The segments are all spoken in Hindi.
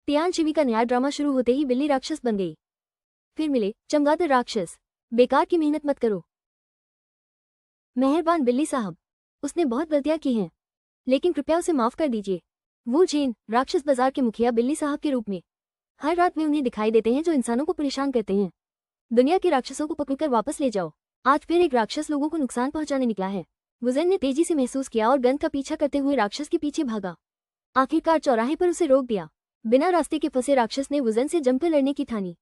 तियानशिवी का नया ड्रामा शुरू होते ही बिल्ली राक्षस बन गई। फिर मिले चमगादड़ राक्षस। बेकार की मेहनत मत करो मेहरबान बिल्ली साहब, उसने बहुत गलतियां की हैं, लेकिन कृपया उसे माफ कर दीजिए। वो जेन राक्षस बाजार के मुखिया बिल्ली साहब के रूप में हर रात वे उन्हें दिखाई देते हैं जो इंसानों को परेशान करते हैं। दुनिया के राक्षसों को पकड़कर वापस ले जाओ। आज फिर एक राक्षस लोगों को नुकसान पहुंचाने निकला है। वुजेन ने तेजी से महसूस किया और गन का पीछा करते हुए राक्षस के पीछे भागा। आखिरकार चौराहे पर उसे रोक दिया। बिना रास्ते के फंसे राक्षस ने वुजेन से जमकर लड़ने की ठानी,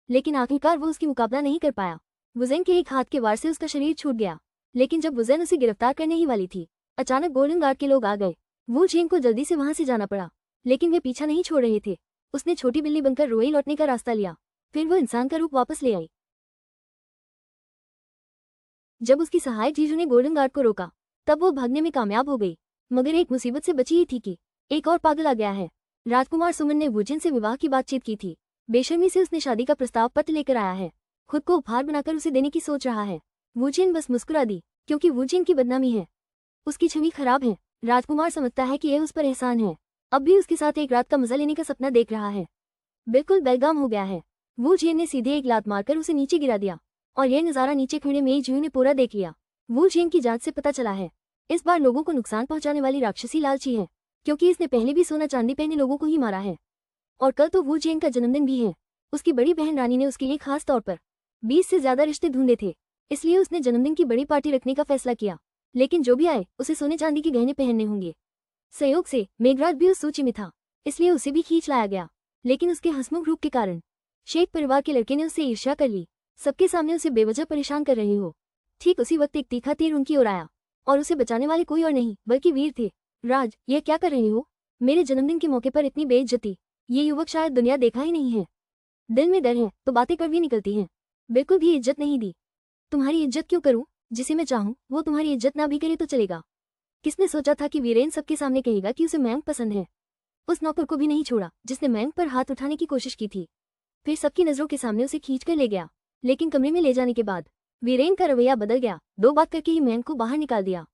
लेकिन आखिरकार वो उसकी मुकाबला नहीं कर पाया। वुजेन के एक हाथ के वार से उसका शरीर छूट गया, लेकिन जब वुजेन उसे गिरफ्तार करने ही वाली थी, अचानक गोल्डन गार्ड के लोग आ गए। वू जेन को जल्दी से वहां से जाना पड़ा, लेकिन वे पीछा नहीं छोड़ रहे थे। उसने छोटी बिल्ली बनकर रोई लौटने का रास्ता लिया, फिर वो इंसान का रूप वापस ले आई। जब उसकी सहायक जीजू ने गोल्डन गार्ड को रोका, तब वो भागने में कामयाब हो गई, मगर एक मुसीबत से बची ही थी कि एक और पागल आ गया है। राजकुमार सुमन ने वुजिन से विवाह की बातचीत की थी। बेशर्मी से उसने शादी का प्रस्ताव पत्र लेकर आया है। खुद को उपहार बनाकर उसे देने की सोच रहा है। वुजिन बस मुस्कुरा दी, क्योंकि वुजिन की बदनामी है, उसकी छवि खराब है। राजकुमार समझता है कि यह उस पर एहसान है। अब भी उसके साथ एक रात का मजा लेने का सपना देख रहा है। बिल्कुल बेलगाम हो गया है। वुजिन ने सीधे एक लात मारकर उसे नीचे गिरा दिया, और यह नजारा नीचे खड़े मेई जू ने पूरा देख लिया। वुजिन की जांच से पता चला है, इस बार लोगों को नुकसान पहुंचाने वाली राक्षसी लालची है, क्योंकि इसने पहले भी सोना चांदी पहने लोगों को ही मारा है। और कल तो वुजिन का जन्मदिन भी है। उसकी बड़ी बहन रानी ने उसके लिए खास तौर पर 20 से ज्यादा रिश्ते ढूंढे थे, इसलिए उसने जन्मदिन की बड़ी पार्टी रखने का फैसला किया। लेकिन जो भी आए उसे सोने चांदी के गहने पहनने होंगे। संयोग से मेघराज भी उस सूची में था, इसलिए उसे भी खींच लाया गया, लेकिन उसके हंसमुख रूप के कारण शेख परिवार के लड़के ने उससे ईर्ष्या कर ली। सबके सामने उसे बेवजह परेशान कर रहे हो। ठीक उसी वक्त एक तीखा तीर उनकी ओर आया, और उसे बचाने वाले कोई और नहीं बल्कि वीर थे। राज, यह क्या कर रहे हो? मेरे जन्मदिन के मौके पर इतनी बेइज्जती, ये युवक शायद दुनिया देखा ही नहीं है। दिल में डर है तो बातें कड़वी निकलती हैं। बिल्कुल भी इज्जत नहीं दी। तुम्हारी इज्जत क्यों करूं? जिसे मैं चाहूं वो तुम्हारी इज्जत ना भी करे तो चलेगा। किसने सोचा था कि वीरेन सबके सामने कहेगा कि उसे मयंक पसंद है? उस नौकर को भी नहीं छोड़ा जिसने मयंक पर हाथ उठाने की कोशिश की थी। फिर सबकी नजरों के सामने उसे खींचकर ले गया, लेकिन कमरे में ले जाने के बाद वीरेन का रवैया बदल गया। 2 बात करके ही मयंक को बाहर निकाल दिया,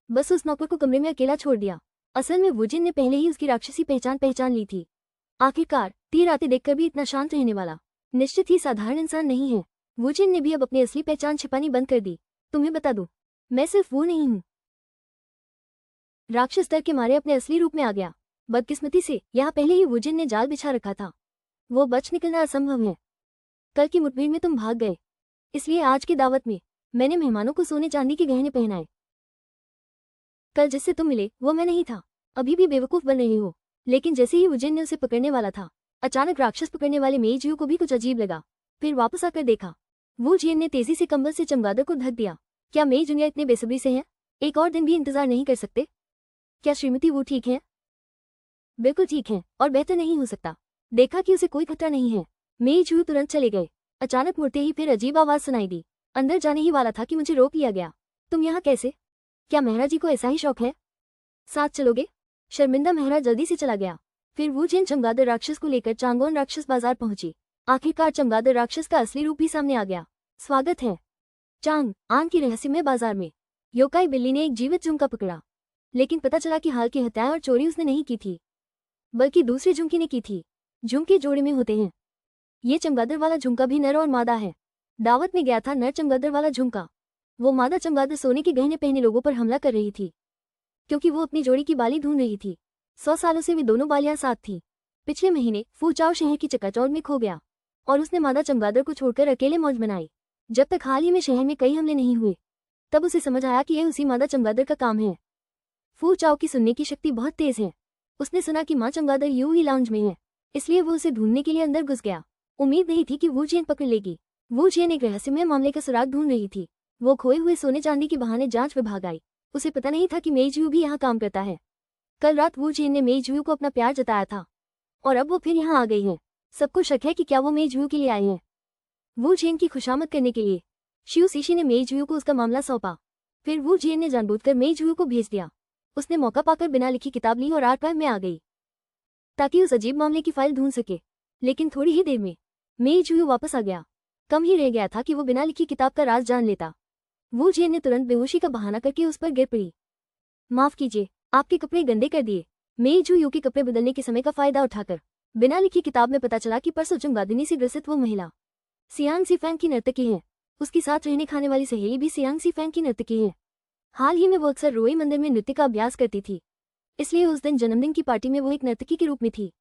बस उस नौकर को कमरे में अकेला छोड़ दिया। असल में वुजिन ने पहले ही उसकी राक्षसी पहचान ली थी। आखिरकार तीर आते देखकर भी इतना शांत रहने वाला निश्चित ही साधारण इंसान नहीं है। वुजिन ने भी अब अपनी असली पहचान छिपानी बंद कर दी। तुम्हें बता दूं, मैं सिर्फ वो नहीं हूं। राक्षस डर के मारे अपने असली रूप में आ गया। बदकिस्मती से यहाँ पहले ही वुजिन ने जाल बिछा रखा था, वो बच निकलना असंभव है। कल की मुठभेड़ में तुम भाग गए, इसलिए आज की दावत में मैंने मेहमानों को सोने चांदी के गहने पहनाए। कल जिससे तुम मिले वो मैं नहीं था। अभी भी बेवकूफ बन रहे हो। लेकिन जैसे ही वुजिन ने उसे पकड़ने वाला था, अचानक राक्षस पकड़ने वाले मेईजू को भी कुछ अजीब लगा। फिर वापस आकर देखा, वुजिन ने तेजी से कंबल से चमगादड़ को ढक दिया। क्या मेई जूनियर इतने बेसब्री से हैं? एक और दिन भी इंतजार नहीं कर सकते? क्या श्रीमती वो ठीक है? बिल्कुल ठीक है, और बेहतर नहीं हो सकता। देखा कि उसे कोई खतरा नहीं है, मेईजू तुरंत चले गए। अचानक मुड़ते ही फिर अजीब आवाज सुनाई दी। अंदर जाने ही वाला था कि मुझे रोक लिया गया। तुम यहाँ कैसे? क्या मेहरा जी को ऐसा ही शौक है? साथ चलोगे? शर्मिंदा मेहरा जल्दी से चला गया। फिर वुजिन चमगादड़ राक्षस को लेकर चांगोन राक्षस बाजार पहुंची। आखिरकार चमगादड़ राक्षस का असली रूप भी सामने आ गया। स्वागत है चांग आन की रहस्यमय बाजार में। योकाई बिल्ली ने एक जीवित झुमका पकड़ा, लेकिन पता चला कि हाल की हत्याएं और चोरी उसने नहीं की थी, बल्कि दूसरे झुमकी ने की थी। झुमके जोड़े में होते हैं। ये चमगादड़ वाला झुमका भी नर और मादा है। दावत में गया था नर चमगादड़ वाला झुमका। वो मादा चमगादड़ सोने के गहने पहने लोगों पर हमला कर रही थी, क्योंकि वो अपनी जोड़ी की बाली ढूंढ रही थी। 100 सालों से वे दोनों बालियां साथ थी। पिछले महीने फूचाओ शहर की चकाचौंध में खो गया, और उसने मादा चमगादड़ को छोड़कर अकेले मौज बनाई। जब तक हाल ही में शहर में कई हमले नहीं हुए, तब उसे समझ आया कि यह उसी मादा चमगादड़ का काम है। फूचाओ की सुनने की शक्ति बहुत तेज है। उसने सुना कि माँ चमगादड़ यूं ही लाउंज में है, इसलिए वो उसे ढूंढने के लिए अंदर घुस गया। उम्मीद नहीं थी कि वुजिन पकड़ लेगी। वुजिन एक रहस्यमय मामले का सुराग ढूंढ रही थी। वो खोए हुए सोने चांदी के बहाने जांच विभाग आई। उसे पता नहीं था कि मेईजू भी यहाँ काम करता है। कल रात वुजिन ने मेईजू को अपना प्यार जताया था, और अब वो फिर यहाँ आ गई है। सबको शक है कि क्या वो मेईजू के लिए आई है। वुजिन की खुशामद करने के लिए शिव सीशी ने मेईजू को उसका मामला सौंपा। फिर वुजिन ने जानबूझकर मेईजू को भेज दिया। उसने मौका पाकर बिना लिखी किताब ली और आर्काइव में आ गई, ताकि उस अजीब मामले की फाइल ढूंढ सके। लेकिन थोड़ी ही देर में मेईजू वापस आ गया। कम ही रह गया था कि वो बिना लिखी किताब का राज जान लेता। वुजिन ने तुरंत बेहोशी का बहाना करके उस पर गिर पड़ी। माफ कीजिए, आपके कपड़े गंदे कर दिए। मेईजू के कपड़े बदलने के समय का फायदा उठाकर बिना लिखी किताब में पता चला कि परसों चमगादड़ी से ग्रसित वो महिला सियांग सीफैंग की नर्तकी है। उसकी साथ रहने खाने वाली सहेली भी सियांग सीफैंग की नर्तकी है। हाल ही में वो अक्सर रोई मंदिर में नृत्य का अभ्यास करती थी, इसलिए उस दिन जन्मदिन की पार्टी में वो एक नर्तकी के रूप में थी।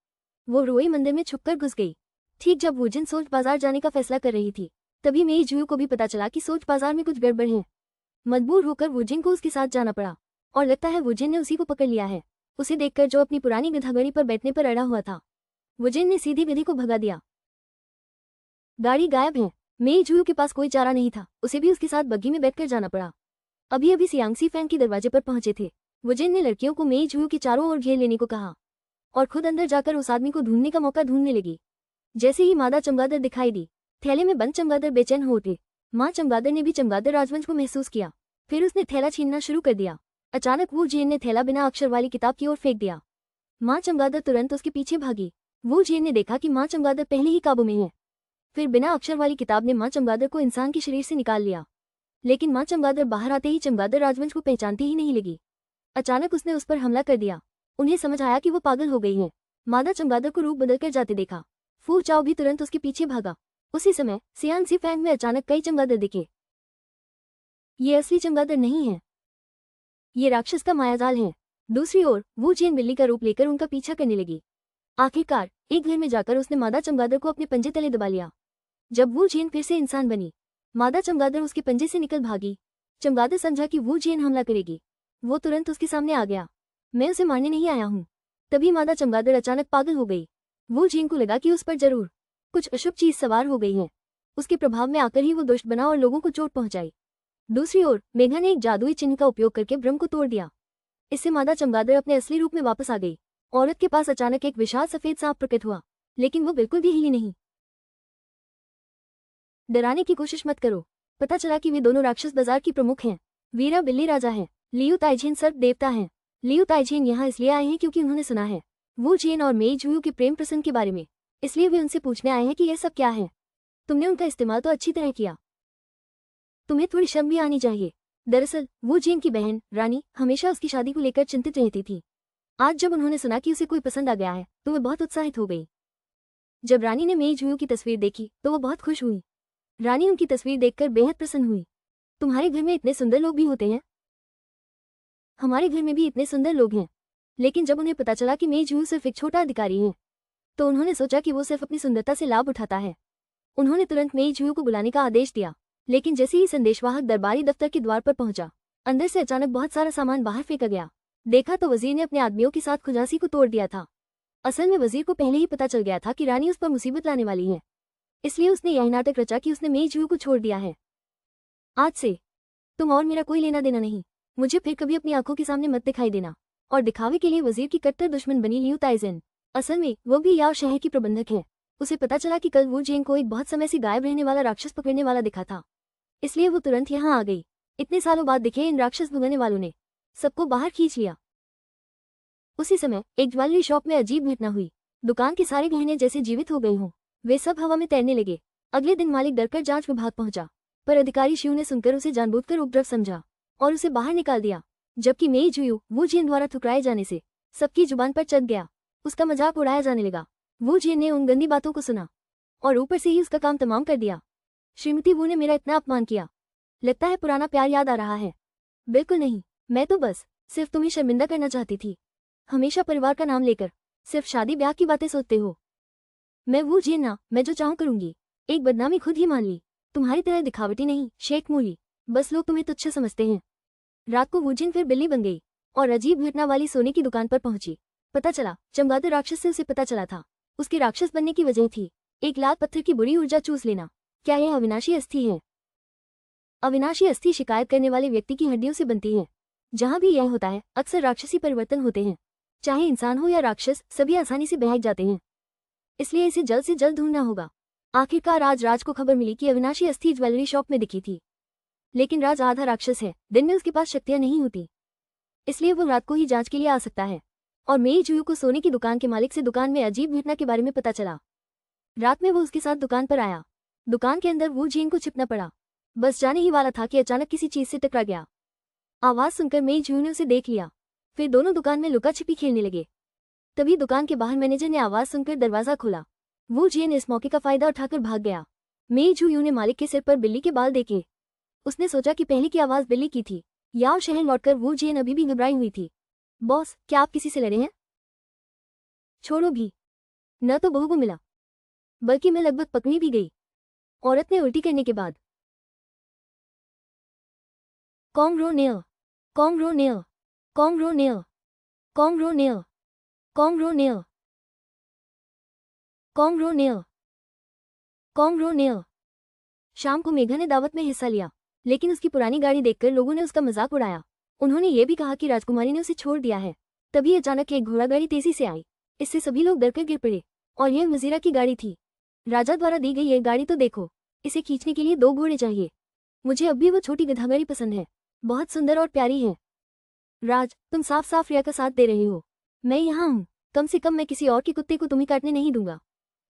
वो रोई मंदिर में छुपकर घुस गई। ठीक जब वूजिन सोच बाजार जाने का फैसला कर रही थी, तभी मेई जुयू को भी पता चला कि सोच बाजार में कुछ गड़बड़ है। मजबूर होकर वूजिन को उसके साथ जाना पड़ा और लगता है वूजिन ने उसी को पकड़ लिया है। उसे देखकर जो अपनी पुरानी गधागड़ी पर बैठने पर अड़ा हुआ था, वूजिन ने सीधी गधी को भगा दिया। गाड़ी गायब है। मेई जुयू के पास कोई चारा नहीं था, उसे भी उसके साथ बग्गी में बैठकर जाना पड़ा। अभी अभी सियांग सीफैंग के दरवाजे पर पहुंचे थे। वूजिन ने लड़कियों को मेई जुयू के चारों ओर घेर लेने को कहा और खुद अंदर जाकर उस आदमी को ढूंढने का मौका ढूंढने लगी। जैसे ही मादा चमगादड़ दिखाई दी, थैले में बंद चमगादड़ बेचैन हो उठे। माँ चमगादड़ ने भी चमगादड़ राजवंश को महसूस किया। फिर उसने थैला छीनना शुरू कर दिया। अचानक वू जिन ने थैला बिना अक्षर वाली किताब की ओर फेंक दिया। माँ चमगादड़ तुरंत उसके पीछे भागी। वू जिन ने देखा कि माँ चमगादड़ पहले ही काबू में है। फिर बिना अक्षर वाली किताब ने माँ चमगादड़ को इंसान के शरीर से निकाल लिया, लेकिन माँ चमगादड़ बाहर आते ही चमगादड़ राजवंश को पहचानती ही नहीं लगी। अचानक उसने उस पर हमला कर दिया। उन्हें समझ आया कि वो पागल हो गई है। मादा चमगादड़ को रूप बदलकर जाते देखा। फू चाओ भी तुरंत उसके पीछे भागा। उसी समय सियान सीफैंग में अचानक कई चमगादड़ दिखे। ये असली चमगादड़ नहीं है, ये राक्षस का मायाजाल है। दूसरी ओर वू जिन बिल्ली का रूप लेकर उनका पीछा करने लगी। आखिरकार एक घर में जाकर उसने मादा चमगादड़ को अपने पंजे तले दबा लिया। जब वू जिन फिर से इंसान बनी, मादा चमगादड़ उसके पंजे से निकल भागी। चमगादड़ समझा कि वू जिन हमला करेगी। वो तुरंत उसके सामने आ गया। मैं उसे मारने नहीं आया हूँ। तभी मादा चमगादड़ अचानक पागल हो गई। वू जिन को लगा कि उस पर जरूर कुछ अशुभ चीज सवार हो गई है। उसके प्रभाव में आकर ही वो दुष्ट बना और लोगों को चोट पहुंचाई। दूसरी ओर मेघा ने एक जादुई चिन्ह का उपयोग करके ब्रह्म को तोड़ दिया। इससे मादा चमगादड़ अपने असली रूप में वापस आ गई। औरत के पास अचानक एक विशाल सफेद सांप प्रकट हुआ, लेकिन वो बिल्कुल भी हिली नहीं। डराने की कोशिश मत करो। पता चला कि वे दोनों राक्षस बाजार की प्रमुख हैं। वीरा बिल्ली राजा है, लियू ताइझेन सर्प देवता है। लियू ताइझेन यहाँ इसलिए आए हैं क्योंकि उन्होंने सुना है वू जिन और मेई जुयू के प्रेम प्रसंग के बारे में, इसलिए वे उनसे पूछने आए हैं कि यह सब क्या है। तुमने उनका इस्तेमाल तो अच्छी तरह किया, तुम्हें थोड़ी शर्म भी आनी चाहिए। दरअसल वू जिन की बहन रानी हमेशा उसकी शादी को लेकर चिंतित रहती थी। आज जब उन्होंने सुना कि उसे कोई पसंद आ गया है तो वह बहुत उत्साहित हो गई। जब रानी ने मेई जुयू की तस्वीर देखी तो वह बहुत खुश हुई। रानी उनकी तस्वीर देखकर बेहद प्रसन्न हुई। तुम्हारे घर में इतने सुंदर लोग भी होते हैं? हमारे घर में भी इतने सुंदर लोग हैं। लेकिन जब उन्हें पता चला कि मेई जुयू सिर्फ एक छोटा अधिकारी है, तो उन्होंने सोचा कि वो सिर्फ अपनी सुंदरता से लाभ उठाता है। उन्होंने तुरंत मेई जुयू को बुलाने का आदेश दिया। लेकिन जैसे ही संदेशवाहक दरबारी दफ्तर के द्वार पर पहुंचा, अंदर से अचानक बहुत सारा सामान बाहर फेंका गया। देखा तो वजीर ने अपने आदमियों के साथ खुजासी को तोड़ दिया था। असल में वजीर को पहले ही पता चल गया था कि रानी उस पर मुसीबत लाने वाली है, इसलिए उसने यही नाटक रचा कि उसने मेई जुयू को छोड़ दिया है। आज से तुम और मेरा कोई लेना देना नहीं। मुझे फिर कभी अपनी आंखों के सामने मत दिखाई देना। और दिखावे के लिए वजीर की कट्टर दुश्मन बनी लियू ताइज़ेन। असल में वो भी याओ शहर की प्रबंधक है। उसे पता चला कि कल वू जिन को एक बहुत समय से गायब रहने वाला राक्षस पकड़ने वाला दिखा था, इसलिए वो तुरंत यहाँ आ गई। इतने सालों बाद दिखे इन राक्षस भगाने वालों ने सबको बाहर खींच लिया। उसी समय एक ज्वेलरी शॉप में अजीब घटना हुई। दुकान के सारे गहने जैसे जीवित हो गए हों, वे सब हवा में तैरने लगे। अगले दिन मालिक डरकर जांच विभाग पहुंचा, पर अधिकारी शिव ने सुनकर उसे जानबूझकर उपद्रव समझा और उसे बाहर निकाल दिया। जबकि मेई जुयू वू जिन द्वारा ठुकराए जाने से सबकी जुबान पर चढ़ गया। उसका मजाक उड़ाया जाने लगा। वू जिन ने उन गंदी बातों को सुना और ऊपर से ही उसका काम तमाम कर दिया। श्रीमती वू ने मेरा इतना अपमान किया, लगता है पुराना प्यार याद आ रहा है। बिल्कुल नहीं, मैं तो बस सिर्फ तुम्हें शर्मिंदा करना चाहती थी। हमेशा परिवार का नाम लेकर सिर्फ शादी ब्याह की बातें सोचते हो। मैं वू जिन ना, मैं जो चाहूं करूंगी। एक बदनामी खुद ही मान ली। तुम्हारी तरह दिखावटी नहीं, शेख मूली। बस लोग तुम्हें तुच्छ समझते हैं। रात को वू जिन फिर बिल्ली बन गई और अजीब घटना वाली सोने की दुकान पर पहुंची। पता चला चमगादड़ राक्षस से उसे पता चला था उसके राक्षस बनने की वजह थी एक लाल पत्थर की बुरी ऊर्जा चूस लेना। क्या यह अविनाशी अस्थि है? अविनाशी अस्थि शिकायत करने वाले व्यक्ति की हड्डियों से बनती है। जहां भी यह होता है अक्सर राक्षसी परिवर्तन होते हैं। चाहे इंसान हो या राक्षस, सभी आसानी से बहक जाते हैं। इसलिए इसे जल्द से जल्द ढूंढना होगा। आखिरकार आज राज को खबर मिली कि अविनाशी अस्थि ज्वेलरी शॉप में दिखी थी। लेकिन राज आधा राक्षस है, दिन में उसके पास शक्तियां नहीं होती, इसलिए वो रात को ही जांच के लिए आ सकता है। और मेई जुयू को सोने की दुकान के मालिक से दुकान में अजीब घटना के बारे में पता चला। रात में वो उसके साथ दुकान पर आया। दुकान के अंदर वू जिन को छिपना पड़ा। बस जाने ही वाला था कि अचानक किसी चीज से टकरा गया। आवाज सुनकर मेई जुयू ने उसे देख लिया। फिर दोनों दुकान में लुका छिपी खेलने लगे। तभी दुकान के बाहर मैनेजर ने आवाज सुनकर दरवाजा खोला। वू जियन इस मौके का फायदा उठाकर भाग गया। मेई जू यू ने मालिक के सिर पर बिल्ली के बाल देखे। उसने सोचा कि पहले की आवाज बिल्ली की थी। याओ शहर लौटकर वू जियन अभी भी घबराई हुई थी। बॉस, क्या आप किसी से लड़े हैं? छोड़ो भी, न तो बहू को मिला, बल्कि मैं लगभग पकड़ी भी गई। औरत ने उल्टी करने के बाद कॉन्ग रो नेयर, कॉन्ग रो नेयर, कॉन्ग रो नेयर, कॉन्ग रो नेयर, कॉन्ग रो नेयर, कॉन्ग रो नेयर, कॉन्ग रो नेयर। शाम को मेघा ने दावत में हिस्सा लिया, लेकिन उसकी पुरानी गाड़ी देखकर लोगों ने उसका मजाक उड़ाया। उन्होंने ये भी कहा कि राजकुमारी ने उसे छोड़ दिया है। तभी अचानक एक घोड़ा गाड़ी तेजी से आई। इससे सभी लोग डरकर गिर पड़े, और यह वजीरा की गाड़ी थी। राजा द्वारा दी गई ये गाड़ी तो देखो, इसे खींचने के लिए 2 घोड़े चाहिए। मुझे अब भी वो छोटी गधा गाड़ी पसंद है, बहुत सुंदर और प्यारी है। राज, तुम साफ साफ रिया का साथ दे रहे हो। मैं यहाँ हूँ, कम से कम मैं किसी और के कुत्ते को तुम्हें काटने नहीं दूंगा।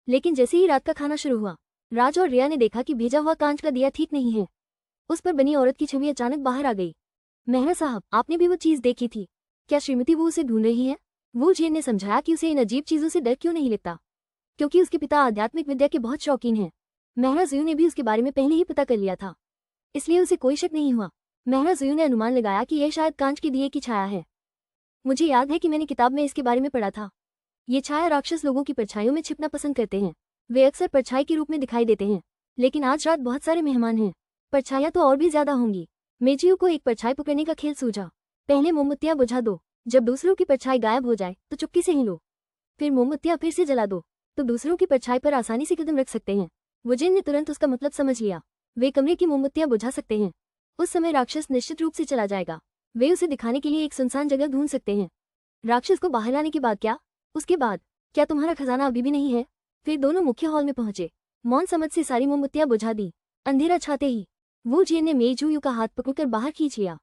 लेकिन जैसे ही रात का खाना शुरू हुआ, राज और रिया ने देखा कि भेजा हुआ कांच का दिया ठीक नहीं है। उस पर बनी औरत की छवि अचानक बाहर आ गई। मेहरा साहब, आपने भी वो चीज देखी थी? क्या श्रीमती वो उसे ढूंढ रही है? वू जियन ने समझाया कि उसे इन अजीब चीजों से डर क्यों नहीं लगता, क्योंकि उसके पिता आध्यात्मिक विद्या के बहुत शौकीन हैं। मेहरा जुयू ने भी उसके बारे में पहले ही पता कर लिया था, इसलिए उसे कोई शक नहीं हुआ। मेहरा जुयू ने अनुमान लगाया कि यह शायद कांच के दिए की छाया है। मुझे याद है कि मैंने किताब में इसके बारे में पढ़ा था। ये छाया राक्षस लोगों की परछाइयों में छिपना पसंद करते हैं। वे अक्सर परछाई के रूप में दिखाई देते हैं, लेकिन आज रात बहुत सारे मेहमान हैं, परछाइयां तो और भी ज्यादा होंगी। मेजियो को एक परछाई पकड़ने का खेल सूझा। पहले मोमबत्तियां बुझा दो, जब दूसरों की परछाई गायब हो जाए तो चुपके से हिलो। फिर मोमबत्तियां फिर से जला दो, तो दूसरों की परछाई पर आसानी से कदम रख सकते हैं। वुजिन ने तुरंत उसका मतलब समझ लिया। वे कमरे की मोमबत्तियां बुझा सकते हैं। उस समय राक्षस निश्चित रूप से चला जाएगा। वे उसे दिखाने के लिए एक सुनसान जगह ढूंढ सकते हैं। राक्षस को बाहर लाने के बाद क्या? उसके बाद क्या तुम्हारा खजाना अभी भी नहीं है? फिर दोनों मुख्य हॉल में पहुंचे। मौन समझ से सारी मोमबत्तियां बुझा दी। अंधेरा छाते ही वू जियन ने मेई जू का हाथ पकड़कर बाहर खींच लिया।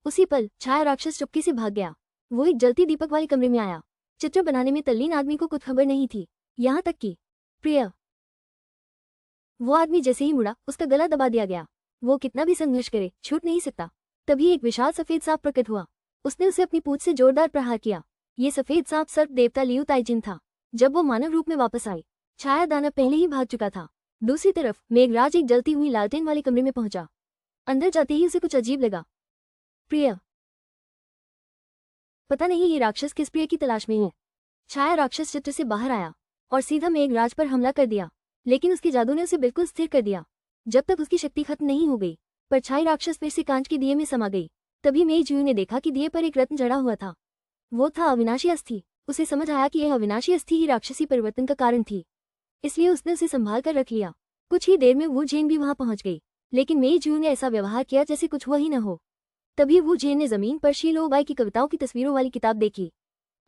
उसी पल छाया राक्षस चुपके से भाग गया। वो एक जलती दीपक वाले कमरे में आया। चित्र बनाने में तल्लीन आदमी को कुछ खबर नहीं थी, यहाँ तक कि प्रिय। वो आदमी जैसे ही मुड़ा, उसका गला दबा दिया गया। वो कितना भी संघर्ष करे, छूट नहीं सकता। तभी एक विशाल सफेद सांप प्रकट हुआ। उसने उसे अपनी पूंछ से जोरदार प्रहार किया। ये सफेद सांप सर्प देवता लियू ताइजिन था। जब वो मानव रूप में वापस आई, छाया दानव पहले ही भाग चुका था। दूसरी तरफ मेघराज एक जलती हुई लालटेन वाले कमरे में पहुंचा। अंदर जाते ही उसे कुछ अजीब लगा। प्रिय, पता नहीं ये राक्षस किस प्रिय की तलाश में है। छाया राक्षस चित्र से बाहर आया और सीधा मेघराज पर हमला कर दिया, लेकिन उसके जादू ने उसे बिल्कुल स्थिर कर दिया। जब तक उसकी शक्ति खत्म नहीं हो गई, परछाई राक्षस फिर से कांच के दिए में समा गई। तभी मेई जू ने देखा कि दिए पर एक रत्न जड़ा हुआ था। वो था अविनाशी अस्थि। उसे समझ आया कि यह अविनाशी अस्थि ही राक्षसी परिवर्तन का कारण थी, इसलिए उसने उसे संभाल कर रख लिया। कुछ ही देर में वू जेन भी वहां पहुंच गई, लेकिन मेई जू ने ऐसा व्यवहार किया जैसे कुछ हुआ ही न हो। तभी वू जेन ने जमीन पर शी लो बाई की कविताओं की तस्वीरों वाली किताब देखी,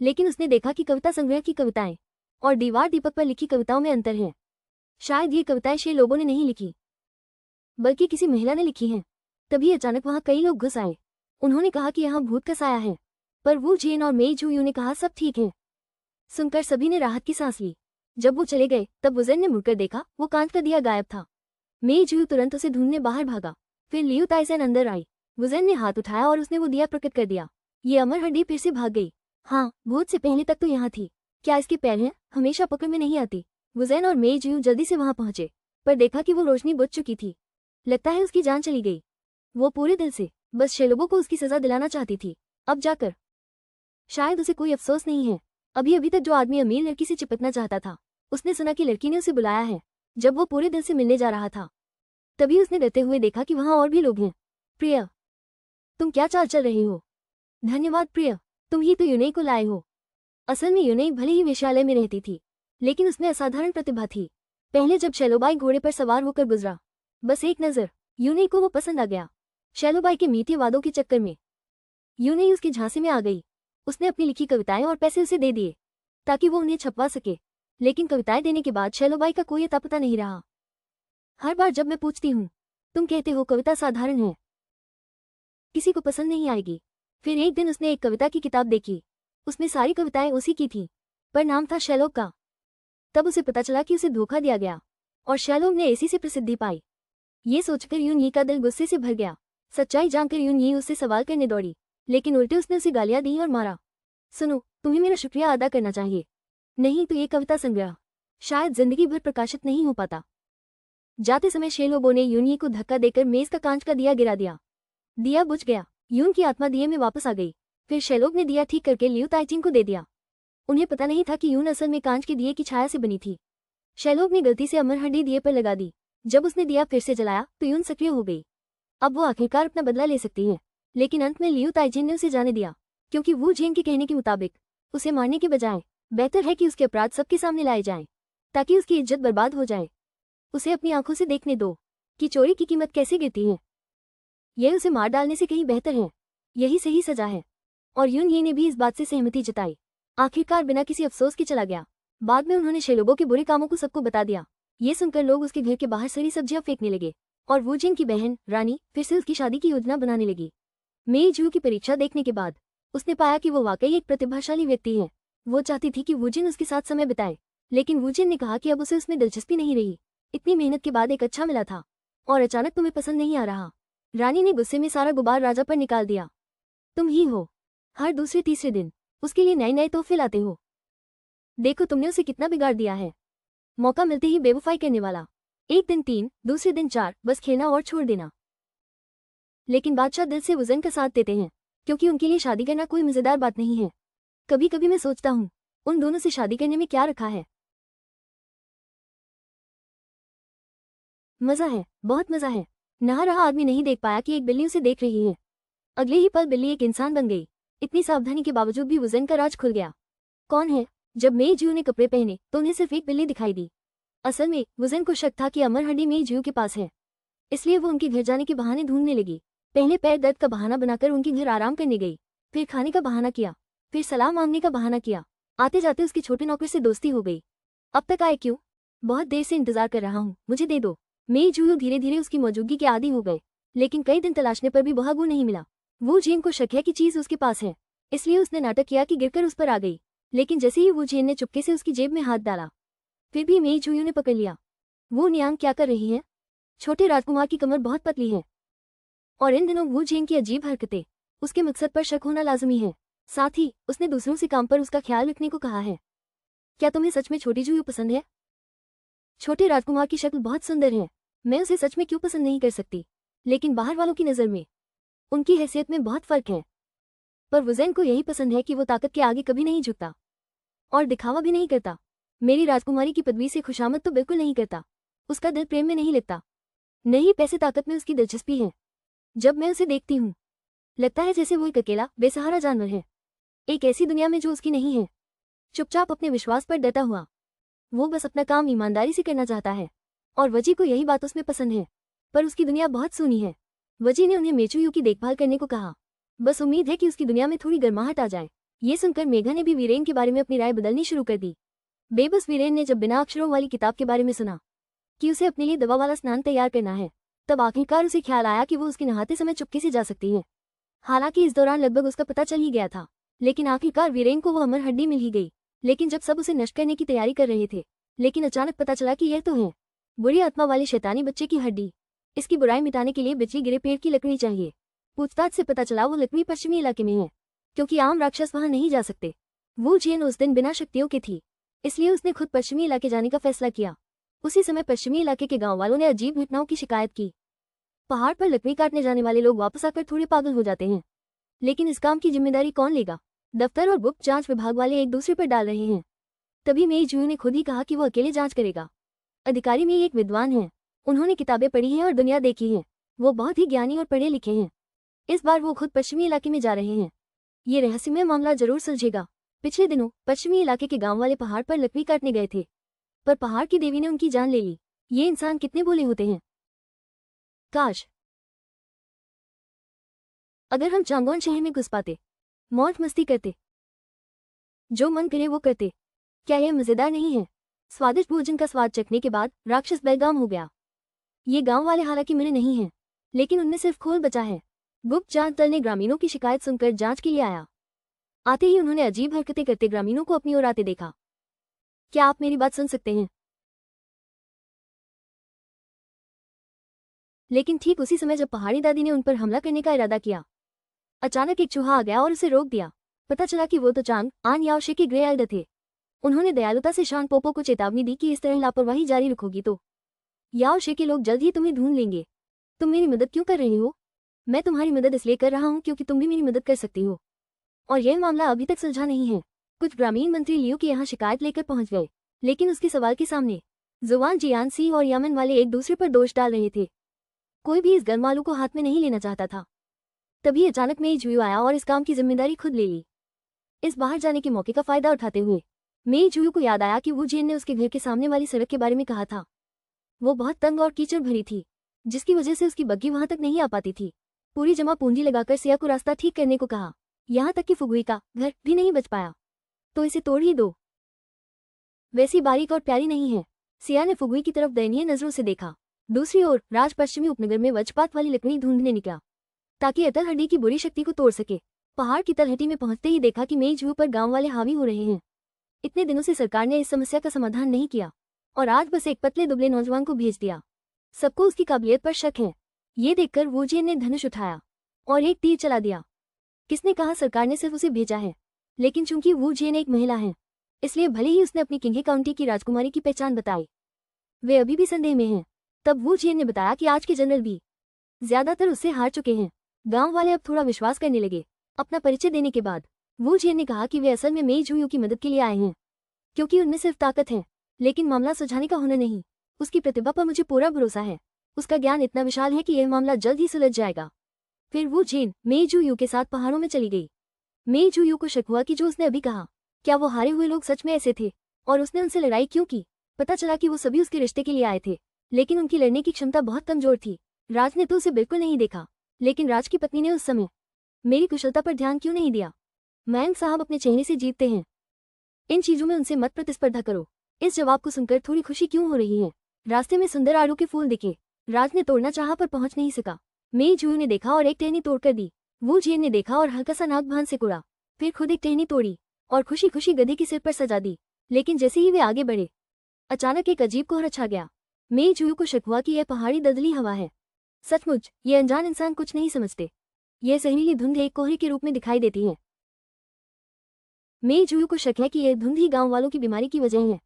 लेकिन उसने देखा कि कविता संग्रह की कविताएं और दीवार दीपक पर लिखी कविताओं में अंतर है। शायद ये कविताएं शे लोगों ने नहीं लिखी, बल्कि किसी महिला ने लिखी हैं। तभी अचानक वहां कई लोग घुस आए। उन्होंने कहा कि यहाँ भूत का साया है, पर वू जेन और मेई जू ने कहा सब ठीक है। सुनकर सभी ने राहत की सांस ली। जब वो चले गए तब वुजेन ने मुड़कर देखा, वो कांच का दिया गायब था। मेई जू तुरंत उसे ढूंढने बाहर भागा। फिर लियू ताइसेन अंदर आई। वुजेन ने हाथ उठाया और उसने वो दिया प्रकट कर दिया। ये अमर हड्डी फिर से भाग गई। हाँ, भूत से पहले तक तो यहाँ थी। क्या इसके पैर हैं? हमेशा पकड़ में नहीं आती। वुजेन और मेई जू जल्दी से वहां पहुंचे, पर देखा कि वो रोशनी बुझ चुकी थी। लगता है उसकी जान चली गई। वो पूरे दिल से बस शेलोबो को उसकी सजा दिलाना चाहती थी। अब जाकर शायद उसे कोई अफसोस नहीं है। अभी अभी तक जो आदमी अमीर लड़की से चिपकना चाहता था, उसने सुना कि लड़की ने उसे बुलाया है। जब वो पूरे दिल से मिलने जा रहा था, तभी उसने डरते हुए देखा कि वहां और भी लोग हैं। प्रिय, तुम क्या चाल चल रही हो? धन्यवाद प्रिय, तुम ही तो यूनेई को लाए हो। असल में यूनेई भले ही वेश्यालय में रहती थी, लेकिन उसमें असाधारण प्रतिभा थी। पहले जब शैलोबाई घोड़े पर सवार होकर गुजरा, बस एक नजर यूनेई को वो पसंद आ गया। शैलोबाई के मीठे वादों के चक्कर में यूनेई उसकी झांसे में आ गई। उसने अपनी लिखी कविताएं और पैसे उसे दे दिए ताकि वो उन्हें छपवा सके, लेकिन कविताएं देने के बाद शैलोबाई का कोई अता पता नहीं रहा। हर बार जब मैं पूछती हूँ, तुम कहते हो कविता साधारण है, किसी को पसंद नहीं आएगी। फिर एक दिन उसने एक कविता की किताब देखी। उसमें सारी कविताएं उसी की थी, पर नाम था शैलोब का। तब उसे पता चला कि उसे धोखा दिया गया और शैलोब ने इसी से प्रसिद्धि पाई। ये सोचकर यून यी का दिल गुस्से से भर गया। सच्चाई जानकर यून यी उससे सवाल करने दौड़ी, लेकिन उल्टे उसने उसे गालियां दी और मारा। सुनो, तुम्हें मेरा शुक्रिया अदा करना चाहिए, नहीं तो ये कविता संग्रह शायद जिंदगी भर प्रकाशित नहीं हो पाता। जाते समय शेलोबो ने यूनही को धक्का देकर मेज का कांच का दिया गिरा दिया। दिया बुझ गया। यून की आत्मा दिए में वापस आ गई। फिर शेलोब ने दिया ठीक करके लियू ताइचिंग को दे दिया। उन्हें पता नहीं था कि यून असल में कांच के दिए की छाया से बनी थी। शेलोब ने गलती से अमर हड्डी दिए पर लगा दी। जब उसने दिया फिर से जलाया तो यून सक्रिय हो गई। अब वो आखिरकार अपना बदला ले सकती है। लेकिन अंत में लियू ताइचिंग ने उसे जाने दिया, क्योंकि वू झेंग के कहने के मुताबिक उसे मारने के बजाय बेहतर है कि उसके अपराध सबके सामने लाए जाएं, ताकि उसकी इज्जत बर्बाद हो जाए। उसे अपनी आंखों से देखने दो कि चोरी की कीमत कैसे गिरती है। यह उसे मार डालने से कहीं बेहतर है। यही सही सजा है। और यून ये ने भी इस बात से सहमति जताई। आखिरकार बिना किसी अफसोस के चला गया। बाद में उन्होंने शेलोबो के बुरे कामों को सबको बता दिया। ये सुनकर लोग उसके घर के बाहर सड़ी सब्जियां फेंकने लगे और वू जिंग की बहन रानी फिर से उसकी शादी की योजना बनाने लगी। मेई जू की परीक्षा देखने के बाद उसने पाया कि वो वाकई एक प्रतिभाशाली व्यक्ति है। वो चाहती थी कि वू जिन उसके साथ समय बिताए, लेकिन वू जिन ने कहा कि अब उसे उसमें दिलचस्पी नहीं रही। इतनी मेहनत के बाद एक अच्छा मिला था और अचानक तुम्हें पसंद नहीं आ रहा। रानी ने गुस्से में सारा गुबार राजा पर निकाल दिया। तुम ही हो, हर दूसरे तीसरे दिन उसके लिए नए नए तोहफे लाते हो। देखो तुमने उसे कितना बिगाड़ दिया है। मौका मिलते ही बेवफाई करने वाला। एक दिन 3, दूसरे दिन 4, बस खेलना और छोड़ देना। लेकिन बादशाह दिल से वजन का साथ देते हैं, क्योंकि उनके लिए शादी करना कोई मजेदार बात नहीं है। कभी कभी मैं सोचता हूँ उन दोनों से शादी करने में क्या रखा है। मजा है, बहुत मजा है। नहा रहा आदमी नहीं देख पाया कि एक बिल्ली उसे देख रही है। अगले ही पल बिल्ली एक इंसान बन गई। इतनी सावधानी के बावजूद भी वजन का राज खुल गया। कौन है? जब मेई जू ने कपड़े पहने तो उन्हें सिर्फ एक बिल्ली दिखाई दी। असल में वजन को शक था कि अमर हड्डी मेई जू के पास है, इसलिए वो उनके घर जाने के बहाने ढूंढने लगी। पहले पैर दर्द का बहाना बनाकर उनके घर आराम करने गई, फिर खाने का बहाना किया, फिर सलाह मांगने का बहाना किया। आते जाते उसके छोटे नौकर से दोस्ती हो गई। अब तक आए क्यों? बहुत देर से इंतजार कर रहा हूँ, मुझे दे दो। मेई जू धीरे धीरे उसकी मौजूदगी के आदी हो गए, लेकिन कई दिन तलाशने पर भी बहागू नहीं मिला। वो झेन को शक है कि चीज उसके पास है, इसलिए उसने नाटक किया कि गिरकर उस पर आ गई। लेकिन जैसे ही वो झेन ने चुपके से उसकी जेब में हाथ डाला, फिर भी मेई जू ने पकड़ लिया। वो नियांग क्या कर रही है? छोटे राजकुमार की कमर बहुत पतली है और इन दिनों वू झेंग की अजीब हरकतें उसके मकसद पर शक होना लाजमी है। साथ ही उसने दूसरों से काम पर उसका ख्याल रखने को कहा है। क्या तुम्हें सच में छोटी जूयू पसंद है? छोटे राजकुमार की शक्ल बहुत सुंदर है, मैं उसे सच में क्यों पसंद नहीं कर सकती? लेकिन बाहर वालों की नज़र में उनकी हैसियत में बहुत फर्क है। पर वुज़ेन को यही पसंद है कि वो ताकत के आगे कभी नहीं झुकता और दिखावा भी नहीं करता। मेरी राजकुमारी की पदवी से खुशामद तो बिल्कुल नहीं करता। उसका दिल प्रेम में नहीं लगता, नहीं पैसे ताकत में उसकी दिलचस्पी है। जब मैं उसे देखती हूँ लगता है जैसे वो एक अकेला बेसहारा जानवर है, एक ऐसी दुनिया में जो उसकी नहीं है। चुपचाप अपने विश्वास पर डटा हुआ, वो बस अपना काम ईमानदारी से करना चाहता है और वजी को यही बात उसमें पसंद है। पर उसकी दुनिया बहुत सूनी है। वजी ने उन्हें मेचूयू की देखभाल करने को कहा, बस उम्मीद है कि उसकी दुनिया में थोड़ी गर्माहट आ जाए। ये सुनकर मेघा ने भी वीरेन के बारे में अपनी राय बदलनी शुरू कर दी। बेबस वीरेन ने जब बिना अक्षरों वाली किताब के बारे में सुना कि उसे अपने लिए दवा वाला स्नान तैयार करना है, तब आखिरकार उसे ख्याल आया कि वो उसके नहाते समय चुपके से जा सकती है। हालांकि इस दौरान लगभग उसका पता चल ही गया था, लेकिन आखिरकार वीरेन को वो अमर हड्डी मिल ही गई। लेकिन जब सब उसे नष्ट करने की तैयारी कर रहे थे, लेकिन अचानक पता चला कि यह तो है बुरी आत्मा वाले शैतानी बच्चे की हड्डी। इसकी बुराई मिटाने के लिए बिजली गिरे पेड़ की लकड़ी चाहिए। पूछताछ से पता चला वो लकड़ी पश्चिमी इलाके में है, क्योंकि आम राक्षस वहां नहीं जा सकते। वो जेन उस दिन बिना शक्तियों की थी, इसलिए उसने खुद पश्चिमी इलाके जाने का फैसला किया। उसी समय पश्चिमी इलाके के गांव वालों ने अजीब घटनाओं की शिकायत की। पहाड़ पर लकड़ी काटने जाने वाले लोग वापस आकर थोड़े पागल हो जाते हैं। लेकिन इस काम की जिम्मेदारी कौन लेगा? दफ्तर और गुप्त जांच विभाग वाले एक दूसरे पर डाल रहे हैं। तभी मेई जू ने खुद ही कहा कि वो अकेले जांच करेगा। अधिकारी में एक विद्वान है, उन्होंने किताबें पढ़ी हैं और दुनिया देखी है। वो बहुत ही ज्ञानी और पढ़े लिखे हैं। इस बार वो खुद पश्चिमी इलाके में जा रहे हैं। ये रहस्यमय मामला जरूर सुलझेगा। पिछले दिनों पश्चिमी इलाके के गांव वाले पहाड़ पर लकड़ी काटने गए थे, पर पहाड़ की देवी ने उनकी जान ले ली। ये इंसान कितने भोले होते हैं। काश अगर हम चांगोन शहर में घुस पाते, मौज मस्ती करते, जो मन करे वो करते। क्या यह मजेदार नहीं है? स्वादिष्ट भोजन का स्वाद चखने के बाद राक्षस बेलगाम हो गया। ये गांव वाले हालांकि मिले नहीं हैं, लेकिन उनमें सिर्फ खोल बचा है। गुप्त जांच दल ने ग्रामीणों की शिकायत सुनकर जांच के लिए आया। आते ही उन्होंने अजीब हरकतें करते ग्रामीणों को अपनी ओर आते देखा। क्या आप मेरी बात सुन सकते हैं? लेकिन ठीक उसी समय जब पहाड़ी दादी ने उन पर हमला करने का इरादा किया, अचानक एक चूहा आ गया और उसे रोक दिया। पता चला कि वो तो चांग आन याओशे के ग्रे एल्डर थे। उन्होंने दयालुता से शान पोपो को चेतावनी दी कि इस तरह लापरवाही जारी रखोगी तो याओशे के लोग जल्द ही तुम्हें ढूंढ लेंगे। तुम मेरी मदद क्यों कर रही हो? मैं तुम्हारी मदद इसलिए कर रहा हूँ क्योंकि तुम भी मेरी मदद कर सकती हो, और यह मामला अभी तक सुलझा नहीं है। कुछ ग्रामीण मंत्री लियो के यहाँ शिकायत लेकर पहुंच गए, लेकिन उसके सवाल के सामने जुआन जियानसी और यमन वाले एक दूसरे पर दोष डाल रहे थे। कोई भी इस गरमालू को हाथ में नहीं लेना चाहता था। तभी अचानक मेई जुयू आया और इस काम की जिम्मेदारी खुद ले ली। इस बाहर जाने के मौके का फायदा उठाते हुए मेई जुयू को याद आया कि वू जिन ने उसके घर के सामने वाली सड़क के बारे में कहा था। वो बहुत तंग और कीचड़ भरी थी, जिसकी वजह से उसकी बग्गी वहां तक नहीं आ पाती थी। पूरी जमा पूंजी लगाकर सिया को रास्ता ठीक करने को कहा, यहाँ तक कि फुगुई का घर भी नहीं बच पाया, तो इसे तोड़ ही दो। वैसी बारीक और प्यारी नहीं है। सिया ने फुगुई की तरफ दयनीय नजरों से देखा। दूसरी ओर राज पश्चिमी उपनगर में वज्रपात वाली लकड़ी ढूंढने निकला ताकि अतल हड्डी की बुरी शक्ति को तोड़ सके। पहाड़ की तलहटी में पहुंचते ही देखा कि मेई जुयू पर गांव वाले हावी हो रहे हैं। इतने दिनों से सरकार ने इस समस्या का समाधान नहीं किया और आज बस एक पतले दुबले नौजवान को भेज दिया। सबको उसकी काबिलियत पर शक है। ये देखकर वू जिन ने धनुष उठाया और एक तीर चला दिया। किसने कहा सरकार ने सिर्फ उसे भेजा है? लेकिन चूंकि वू जिन एक महिला है, इसलिए भले ही उसने अपनी किंगे काउंटी की राजकुमारी की पहचान बताई, वे अभी भी संदेह में हैं। तब वू जिन ने बताया कि आज के जनरल भी ज्यादातर उससे हार चुके हैं। गांव वाले अब थोड़ा विश्वास करने लगे। अपना परिचय देने के बाद वू जिन ने कहा कि वे असल में मेई जुयू की मदद के लिए आए हैं, क्योंकि उनमें सिर्फ ताकत है लेकिन मामला सुलझाने का हुनर नहीं। उसकी प्रतिभा पर मुझे पूरा भरोसा है। उसका ज्ञान इतना विशाल है कि यह मामला जल्द ही सुलझ जाएगा। फिर वू जिन मेई जुयू के साथ पहाड़ों में चली गई। मेई जुयू को शक हुआ कि जो उसने अभी कहा, क्या वो हारे हुए लोग सच में ऐसे थे और उसने उनसे लड़ाई क्यों की? पता चला कि वो सभी उसके रिश्ते के लिए आए थे, लेकिन उनकी लड़ने की क्षमता बहुत कमजोर थी। राज ने तो उसे बिल्कुल नहीं देखा, लेकिन राज की पत्नी ने उस समय मेरी कुशलता पर ध्यान क्यों नहीं दिया? मैंग साहब अपने चेहरे से जीतते हैं। इन चीजों में उनसे मत प्रतिस्पर्धा करो। इस जवाब को सुनकर थोड़ी खुशी क्यों हो रही है? रास्ते में सुंदर आड़ू के फूल दिखे। राज ने तोड़ना चाहा पर पहुंच नहीं सका। मेई जुयू ने देखा और एक टहनी तोड़कर दी। वू जिन ने देखा और हल्का सा नाक भान से कुड़ा, फिर खुद एक टहनी तोड़ी और खुशी खुशी गधे के सिर पर सजा दी। लेकिन जैसे ही वे आगे बढ़े, अचानक एक अजीब कोहरा छा गया। मेई जुयू को शक हुआ कि यह पहाड़ी दलदली हवा है। सचमुच ये अनजान इंसान कुछ नहीं समझते। यह जहरीली धुंध एक कोहरे के रूप में दिखाई देती है। मेई जुयू को शक है कि यह धुंध ही गांव वालों की बीमारी की वजह है।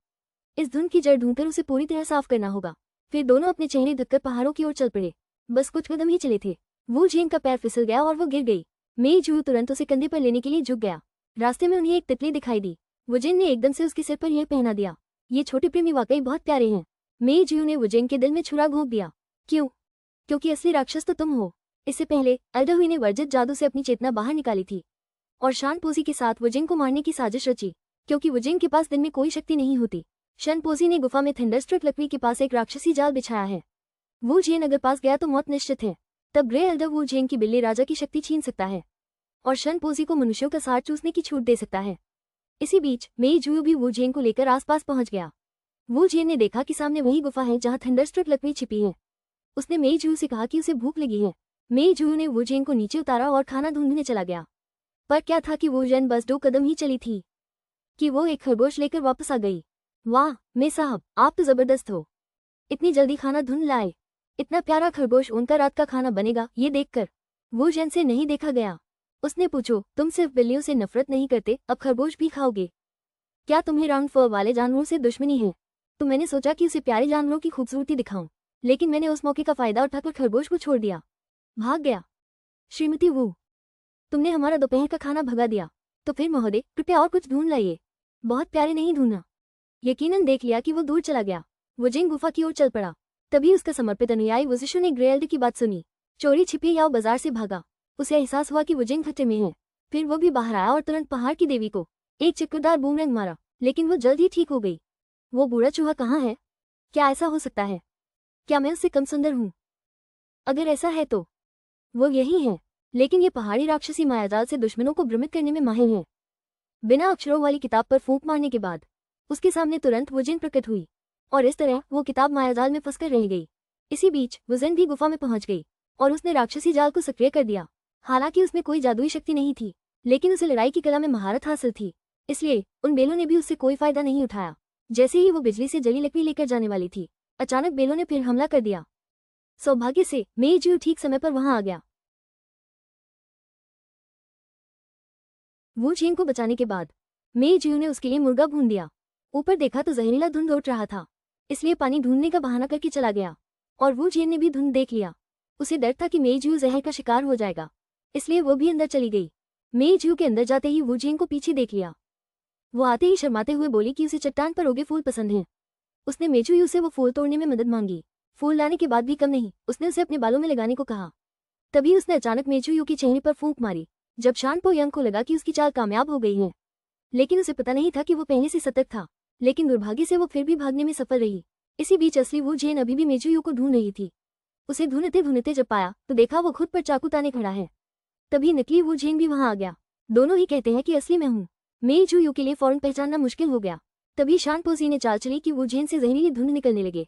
इस धुंध की जड़ ढूंढकर उसे पूरी तरह साफ करना होगा। फिर दोनों अपने चेहरे ढककर पहाड़ों की ओर चल पड़े। बस कुछ कदम ही चले थे, वू जिन का पैर फिसल गया और वो गिर गई। मेई जुयू तुरंत उसे कंधे पर लेने के लिए झुक गया। रास्ते में उन्हें एक तितली दिखाई दी। वुजिन ने एकदम से उसके सिर पर यह पहना दिया। ये छोटे प्रेमी वाकई बहुत प्यारे हैं। मेई जुयू ने वुजिन के दिल में छुरा घोंप दिया। क्यों? क्योंकि असली राक्षस तो तुम हो। इससे पहले अल्डहुई ने वर्जित जादू से अपनी चेतना बाहर निकाली थी और शानपोजी के साथ वुजिन को मारने की साजिश रची। क्योंकि वुजिन के पास दिन में कोई शक्ति नहीं होती, शनपोजी ने गुफा में थंडरस्ट्रक लकड़ी के पास एक राक्षसी जाल बिछाया है। वू जिन अगर पास गया तो मौत निश्चित है। तब ग्रे एल्डर वू जिन की बिल्ली राजा की शक्ति छीन सकता है और शनपोजी को मनुष्यों का सार चूसने की छूट दे सकता है। इसी बीच मेई जुयू भी वू जिन को लेकर आसपास पहुंच गया। वू जिन ने देखा कि सामने वही गुफा है जहां थंडरस्ट्रक लकड़ी छिपी है। उसने मेई जुयू से कहा कि उसे भूख लगी है। मेई जुयू ने वू जिन को नीचे उतारा और खाना ढूंढने चला गया। पर क्या था कि वू जिन बस 2 कदम ही चली थी कि वो एक खरगोश लेकर वापस आ गई। वाह मे साहब, आप तो जबरदस्त हो। इतनी जल्दी खाना ढूंढ लाए। इतना प्यारा खरगोश उनका रात का खाना बनेगा ये देखकर वू जिन से नहीं देखा गया। उसने पूछो, तुम सिर्फ बिल्लियों से नफरत नहीं करते, अब खरगोश भी खाओगे? क्या तुम्हें राउंड फर वाले जानवरों से दुश्मनी है? तो मैंने सोचा कि उसे प्यारे जानवरों की खूबसूरती दिखाऊं, लेकिन मैंने उस मौके का फायदा उठाकर खरगोश को छोड़ दिया, भाग गया। श्रीमती वू, तुमने हमारा दोपहर का खाना भगा दिया। तो फिर महोदय कृपया और कुछ ढूंढ लाइए। बहुत प्यारे नहीं ढूंढना। यकीनन देख लिया कि वो दूर चला गया। वुजिन गुफा की ओर चल पड़ा। तभी उसका समर्पित अनुयायी वुजिशु ने ग्रेल्ड की बात सुनी। चोरी छिपी या बाजार से भागा। उसे एहसास हुआ कि वुजिन खतरे में है। फिर वो भी बाहर आया और तुरंत पहाड़ की देवी को एक चक्करदार बूमरैंग मारा, लेकिन वो जल्द ही ठीक हो गई। वो बूढ़ा चूहा कहाँ है? क्या ऐसा हो सकता है? क्या मैं उससे कम सुंदर हूँ? अगर ऐसा है तो वो यही है। लेकिन ये पहाड़ी राक्षसी मायाजाल से दुश्मनों को भ्रमित करने में माहिर है। बिना अक्षरों वाली किताब पर फूंक मारने के बाद उसके सामने तुरंत वुजिन प्रकट हुई और इस तरह वो किताब मायाजाल में फंसकर रह गई। इसी बीच वुजिन भी गुफा में पहुंच गई और उसने राक्षसी जाल को सक्रिय कर दिया। हालांकि उसमें कोई जादुई शक्ति नहीं थी, लेकिन उसे लड़ाई की कला में महारत हासिल थी, इसलिए उन बेलों ने भी उससे कोई फायदा नहीं उठाया। जैसे ही वो बिजली से जली लकड़ी लेकर जाने वाली थी, अचानक बेलों ने फिर हमला कर दिया। सौभाग्य से मेई जुयू ठीक समय पर वहां आ गया। वू जिन को बचाने के बाद मेई जू ने उसके लिए मुर्गा भून दिया। ऊपर देखा तो जहरीला धुंध उठ रहा था, इसलिए पानी ढूंढने का बहाना करके चला गया। और वू जिन ने भी धुंध देख लिया। उसे डर था कि मेई जू जहर का शिकार हो जाएगा, इसलिए वो भी अंदर चली गई। मेई जू के अंदर जाते ही वू जिन को पीछे देख लिया। वो आते ही शर्माते हुए बोली कि उसे चट्टान पर उगे फूल पसंद हैं। उसने मेचुयू से वो फूल तोड़ने में मदद मांगी। फूल लाने के बाद भी कम नहीं, उसने उसे अपने बालों में लगाने को कहा। तभी उसने अचानक मेचुयू की चेहरे पर फूंक मारी। जब शानपो यंग को लगा कि उसकी चाल कामयाब हो गई है, लेकिन उसे पता नहीं था कि वो पहले से सतर्क था, लेकिन दुर्भाग्य से वो फिर भी भागने में सफल रही। इसी बीच असली वू जेन अभी भी मेचुयू को ढूंढ रही थी। उसे ढूंढते ढूंढते जब पाया तो देखा वो खुद पर चाकू ताने खड़ा है। तभी नकली वू जेन भी वहां आ गया। दोनों ही कहते हैं कि असली मैं हूँ। मेचुयू के लिए फौरन पहचानना मुश्किल हो गया। तभी शानपोसी ने चाल चली कि वू जेन से जहरीली धुंध निकलने लगे।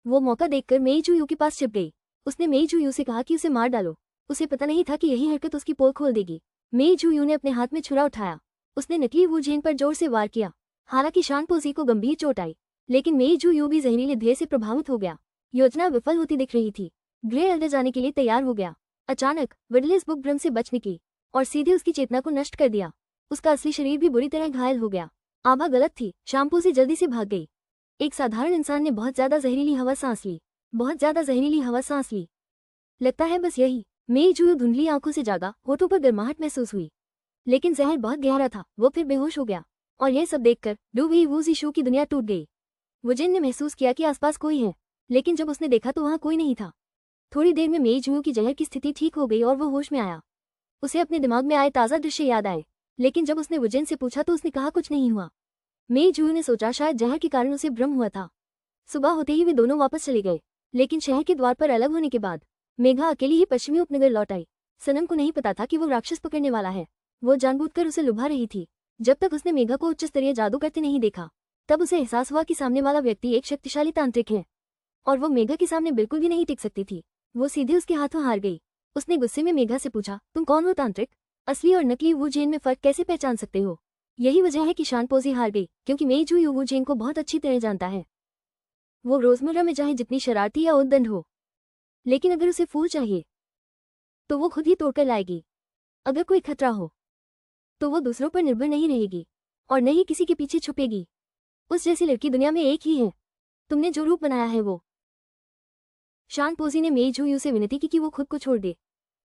वो मौका देखकर मेचुयू के पास छिप गई। उसने मेचुयू से कहा कि उसे मार डालो। उसे पता नहीं था कि यही हरकत उसकी पोल खोल देगी। मेचुयू ने अपने हाथ में छुरा उठाया। उसने नकली वू जेन पर जोर से वार किया। हालांकि शानपोसी को गंभीर चोट आई, लेकिन मेचुयू भी जहरीले धुएं से प्रभावित हो गया। योजना विफल होती दिख रही थी। ग्रे अंदर जाने के लिए तैयार हो गया। अचानक विडलेस बुक भ्रम से बच निकली और सीधे उसकी चेतना को नष्ट कर दिया। उसका असली शरीर भी बुरी तरह घायल हो गया। आभा गलत थी। शाम्पोसी जल्दी से भाग गई। एक साधारण इंसान ने बहुत ज्यादा जहरीली हवा सांस ली। बहुत ज्यादा जहरीली हवा सांस ली। लगता है बस यही। मेचुयू धुंधली आंखों से जागा, होठों पर गर्माहट महसूस हुई, लेकिन जहर बहुत गहरा था। वो फिर बेहोश हो गया और यह सब देखकर डूबी वू ज़िशू की दुनिया टूट गई। वुजिन ने महसूस किया कि आसपास कोई है, लेकिन जब उसने देखा तो वहां कोई नहीं था। थोड़ी देर में मेचुयू की जहर की स्थिति ठीक हो गई और वो होश में आया। उसे अपने दिमाग में आए ताज़ा दृश्य याद आए, लेकिन जब उसने वुजिन से पूछा तो उसने कहा कुछ नहीं हुआ। मेचुयू ने सोचा शायद जहर के कारण उसे भ्रम हुआ था। सुबह होते ही वे दोनों वापस चले गए, लेकिन शहर के द्वार पर अलग होने के बाद मेघा अकेली ही पश्चिमी उपनगर लौट आई। सनम को नहीं पता था कि वो राक्षस पकड़ने वाला है। वो जानबूझकर उसे लुभा रही थी। जब तक उसने मेघा को उच्च स्तरीय जादू करते नहीं देखा, तब उसे एहसास हुआ कि सामने वाला व्यक्ति एक शक्तिशाली तांत्रिक है और वो मेघा के सामने बिल्कुल भी नहीं टिक सकती थी। वो सीधे उसके हाथों हार गई। उसने गुस्से में मेघा से पूछा, तुम कौन हो तांत्रिक? असली और नकली वू जेन में फर्क कैसे पहचान सकते हो? यही वजह है कि शानपोसी हार गई, क्योंकि मेचुयू वू जेन को बहुत अच्छी तरह जानता है। वो रोजमर्रा में चाहे जितनी शरारती या उद्दंड हो, लेकिन अगर उसे फूल चाहिए तो वो खुद ही तोड़कर लाएगी। अगर कोई खतरा हो तो वो दूसरों पर निर्भर नहीं रहेगी और न ही किसी के पीछे छुपेगी। उस जैसी लड़की दुनिया में एक ही है। तुमने जो रूप बनाया है वो। शानपोसी ने मेचुयू से विनती की कि वो खुद को छोड़ दे,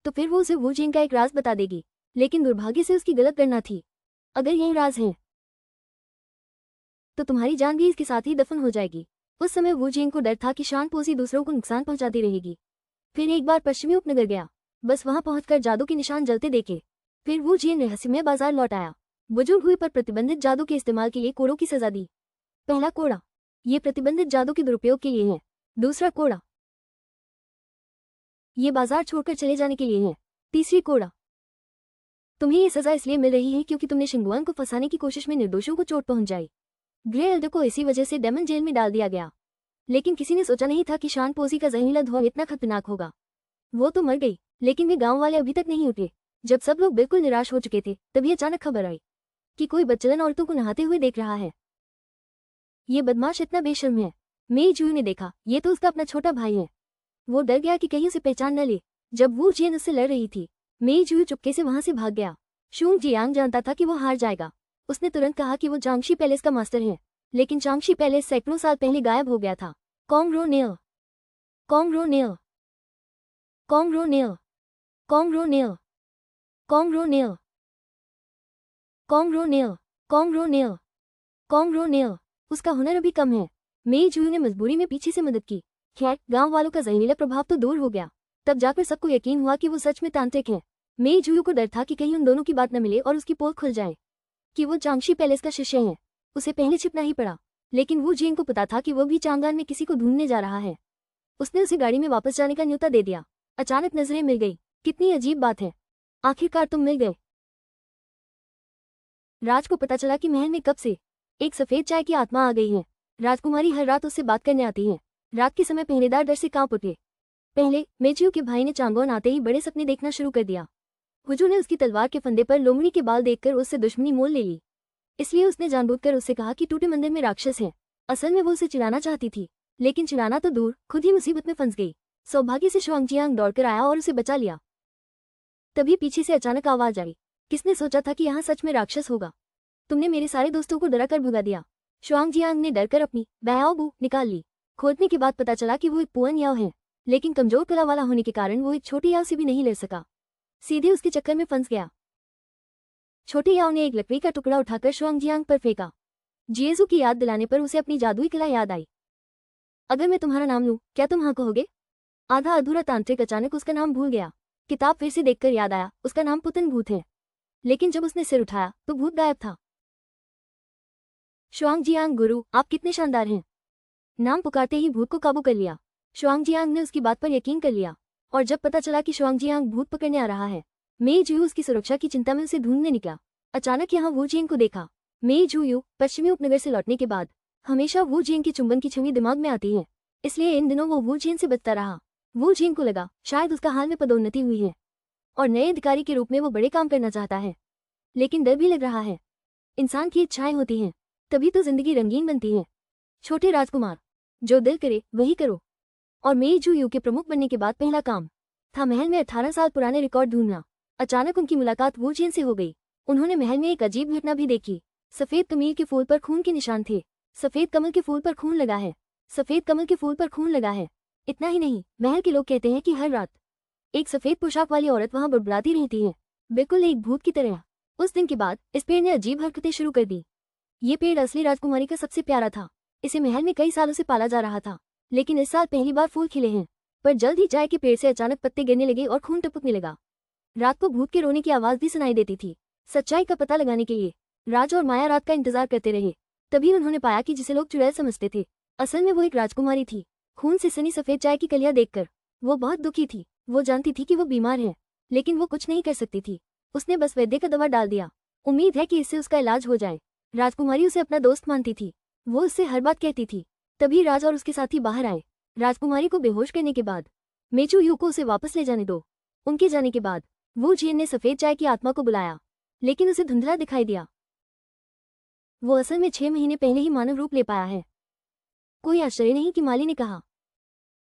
तो फिर वो उसे वू जेन का एक राज बता देगी, लेकिन दुर्भाग्य से उसकी गलत गणना थी। अगर यही राज है तो तुम्हारी जान भी इसके साथ ही दफन हो जाएगी। उस समय वू जेन को डर था कि शानपोसी दूसरों को नुकसान पहुंचाती रहेगी। फिर एक बार पश्चिमी उपनगर गया, बस वहां पहुंचकर जादू के निशान जलते देखे। फिर वू जेन रहस्यमय बाजार लौट आया। बुजुर्ग हुई पर प्रतिबंधित जादू के इस्तेमाल के लिए कोड़ों की सजा दी। पहला कोड़ा, ये प्रतिबंधित जादू के दुरुपयोग के लिए है। दूसरा कोड़ा, ये बाजार छोड़कर चले जाने के लिए है। तीसरी कोड़ा, तुम्हें ये सजा इसलिए मिल रही है क्योंकि तुमने शिंगुआन को फंसाने की कोशिश में निर्दोषों को चोट पहुंचाई। ग्रे एल्डर को इसी वजह से डेमन जेल में डाल दिया गया, लेकिन किसी ने सोचा नहीं था कि शानपोसी का जहरीला धुआं इतना खतरनाक होगा। वो तो मर गई, लेकिन वे गांव वाले अभी तक नहीं उठे। जब सब लोग बिल्कुल निराश हो चुके थे, तभी अचानक खबर आई कि कोई बच्चलन औरतों को नहाते हुए देख रहा है। ये बदमाश इतना बेशर्म है। मेचुयू ने देखा, ये तो उसका अपना छोटा भाई है। वो डर गया कि कहीं उसे पहचान न ले। जब वू जेन उससे लड़ रही थी, मेचुयू चुपके से वहां से भाग गया। शूंग जियांग जानता था कि वो हार जाएगा। उसने तुरंत कहा कि वो चांगशी पैलेस का मास्टर है, लेकिन चांगशी पैलेस सैकड़ों साल पहले गायब हो गया था। कॉन्ग रो नेयर, कॉन्ग रो नेयर, कॉन्ग रो नेयर, कॉन्ग रो नेयर, कॉन्ग रो नेयर, कॉन्ग रो नेयर, कॉन्ग रो नेयर, कॉन्ग रो नेयर। उसका हुनर अभी कम है। मेचुयू ने मजबूरी में पीछे से मदद की। खैर, गांव वालों का जहरीला प्रभाव तो दूर हो गया। तब जाकर सबको यकीन हुआ कि वो सच में तांत्रिक है। मेचुयू को डर था कि कहीं उन दोनों की बात न मिले और उसकी पोल खुल जाए कि वो चांगशी पैलेस का शिष्य है। उसे पहले छिपना ही पड़ा, लेकिन वू जेन को पता था कि वो भी चांगान में किसी को ढूंढने जा रहा है। उसने उसे गाड़ी में वापस जाने का न्योता दे दिया। अचानक नजरें मिल गई। कितनी अजीब बात है, आखिरकार तुम मिल गए। राज को पता चला कि महल में कब से एक सफेद चाय की आत्मा आ गई है। राजकुमारी हर रात उससे बात करने आती है। रात के समय पहरेदार डर से कांप उठे। पहले मेचुयू के भाई ने चांगोन आते ही बड़े सपने देखना शुरू कर दिया। हुजू ने उसकी तलवार के फंदे पर लोमड़ी के बाल देखकर उससे दुश्मनी मोल ले ली, इसलिए उसने जानबूझकर उससे कहा कि टूटे मंदिर में राक्षस है। असल में वो उसे चिढ़ाना चाहती थी, लेकिन चिढ़ाना तो दूर, खुद ही मुसीबत में फंस गई। सौभाग्य से शुआंग जियांग दौड़कर आया और उसे बचा लिया। तभी पीछे से अचानक आवाज आई, किसने सोचा था कि यहाँ सच में राक्षस होगा? तुमने मेरे सारे दोस्तों को डरा कर भगा दिया। शुआंग जियांग ने डरकर अपनी बयाओबू निकाल ली। खोदने के बाद पता चला कि वो एक पुअन याओ है, लेकिन कमजोर कला वाला होने के कारण वो एक छोटी याओ से भी नहीं लड़ सका, सीधे उसके चक्कर में फंस गया। छोटे याओ ने एक लकड़ी का टुकड़ा उठाकर शुआंग जियांग पर फेंका। जिएजू की याद दिलाने पर उसे अपनी जादुई कला याद आई। अगर मैं तुम्हारा नाम लूं, क्या तुम हाँ कहोगे? आधा अधूरा तांत्रिक अचानक उसका नाम भूल गया। किताब फिर से देखकर याद आया, उसका नाम पुतन भूत है। लेकिन जब उसने सिर उठाया तो भूत गायब था। शुआंग जियांग गुरु, आप कितने शानदार हैं। नाम पुकारते ही भूत को काबू कर लिया। शुआंग जियांग ने उसकी बात पर यकीन कर लिया, और जब पता चला कि शुआंग जियांग भूत पकड़ने आ रहा है, मेई जूयू उसकी सुरक्षा की चिंता में उसे ढूंढने निकला। अचानक यहाँ वू जिंग को देखा। मेई जूयू पश्चिमी उपनगर से लौटने के बाद हमेशा वू जिंग के चुंबन की छवि दिमाग में आती है, इसलिए इन दिनों वो वू जिंग से बचता रहा। वू जिंग को लगा शायद उसका हाल में पदोन्नति हुई है और नए अधिकारी के रूप में वो बड़े काम करना चाहता है, लेकिन डर भी लग रहा है। इंसान की इच्छाएं होती हैं, तभी तो जिंदगी रंगीन बनती है। छोटे राजकुमार, जो दिल करे वही करो। और मेई जूयू के प्रमुख बनने के बाद पहला काम था महल में 18 साल पुराने रिकॉर्ड ढूंढना। अचानक उनकी मुलाकात वू जिन से हो गई। उन्होंने महल में एक अजीब घटना भी देखी। सफेद कमील के फूल पर खून के निशान थे। सफेद कमल के फूल पर खून लगा है। सफेद कमल के फूल पर खून लगा है। इतना ही नहीं, महल के लोग कहते हैं कि हर रात एक सफेद पोशाक वाली औरत वहां बड़बड़ाती रहती है, बिल्कुल एक भूत की तरह। उस दिन के बाद इस पेड़ ने अजीब हरकतें शुरू कर दी। ये पेड़ असली राजकुमारी का सबसे प्यारा था। इसे महल में कई सालों से पाला जा रहा था, लेकिन इस साल पहली बार फूल खिले हैं। पर जल्द ही चाय के पेड़ से अचानक पत्ते गिरने लगे और खून टपकने लगा। रात को भूत के रोने की आवाज भी सुनाई देती थी। सच्चाई का पता लगाने के लिए राज और माया रात का इंतजार करते रहे। तभी उन्होंने पाया कि जिसे लोग चुड़ैल समझते थे, असल में वो एक राजकुमारी थी। खून से सनी सफेद चाय की कलियां देखकर वो बहुत दुखी थी। वो जानती थी कि वो बीमार है, लेकिन वो कुछ नहीं कर सकती थी। उसने बस वैद्य का दवा डाल दिया, उम्मीद है कि इससे उसका इलाज हो जाए। राजकुमारी उसे अपना दोस्त मानती थी, वो उससे हर बात कहती थी। तभी राज और उसके साथी बाहर आए। राजकुमारी को बेहोश करने के बाद मेचू यू को उसे वापस ले जाने दो। उनके जाने के बाद वू जिन ने सफेद चाय की आत्मा को बुलाया, लेकिन उसे धुंधला दिखाई दिया। वो असल में 6 महीने पहले ही मानव रूप ले पाया है। कोई आश्चर्य नहीं कि माली ने कहा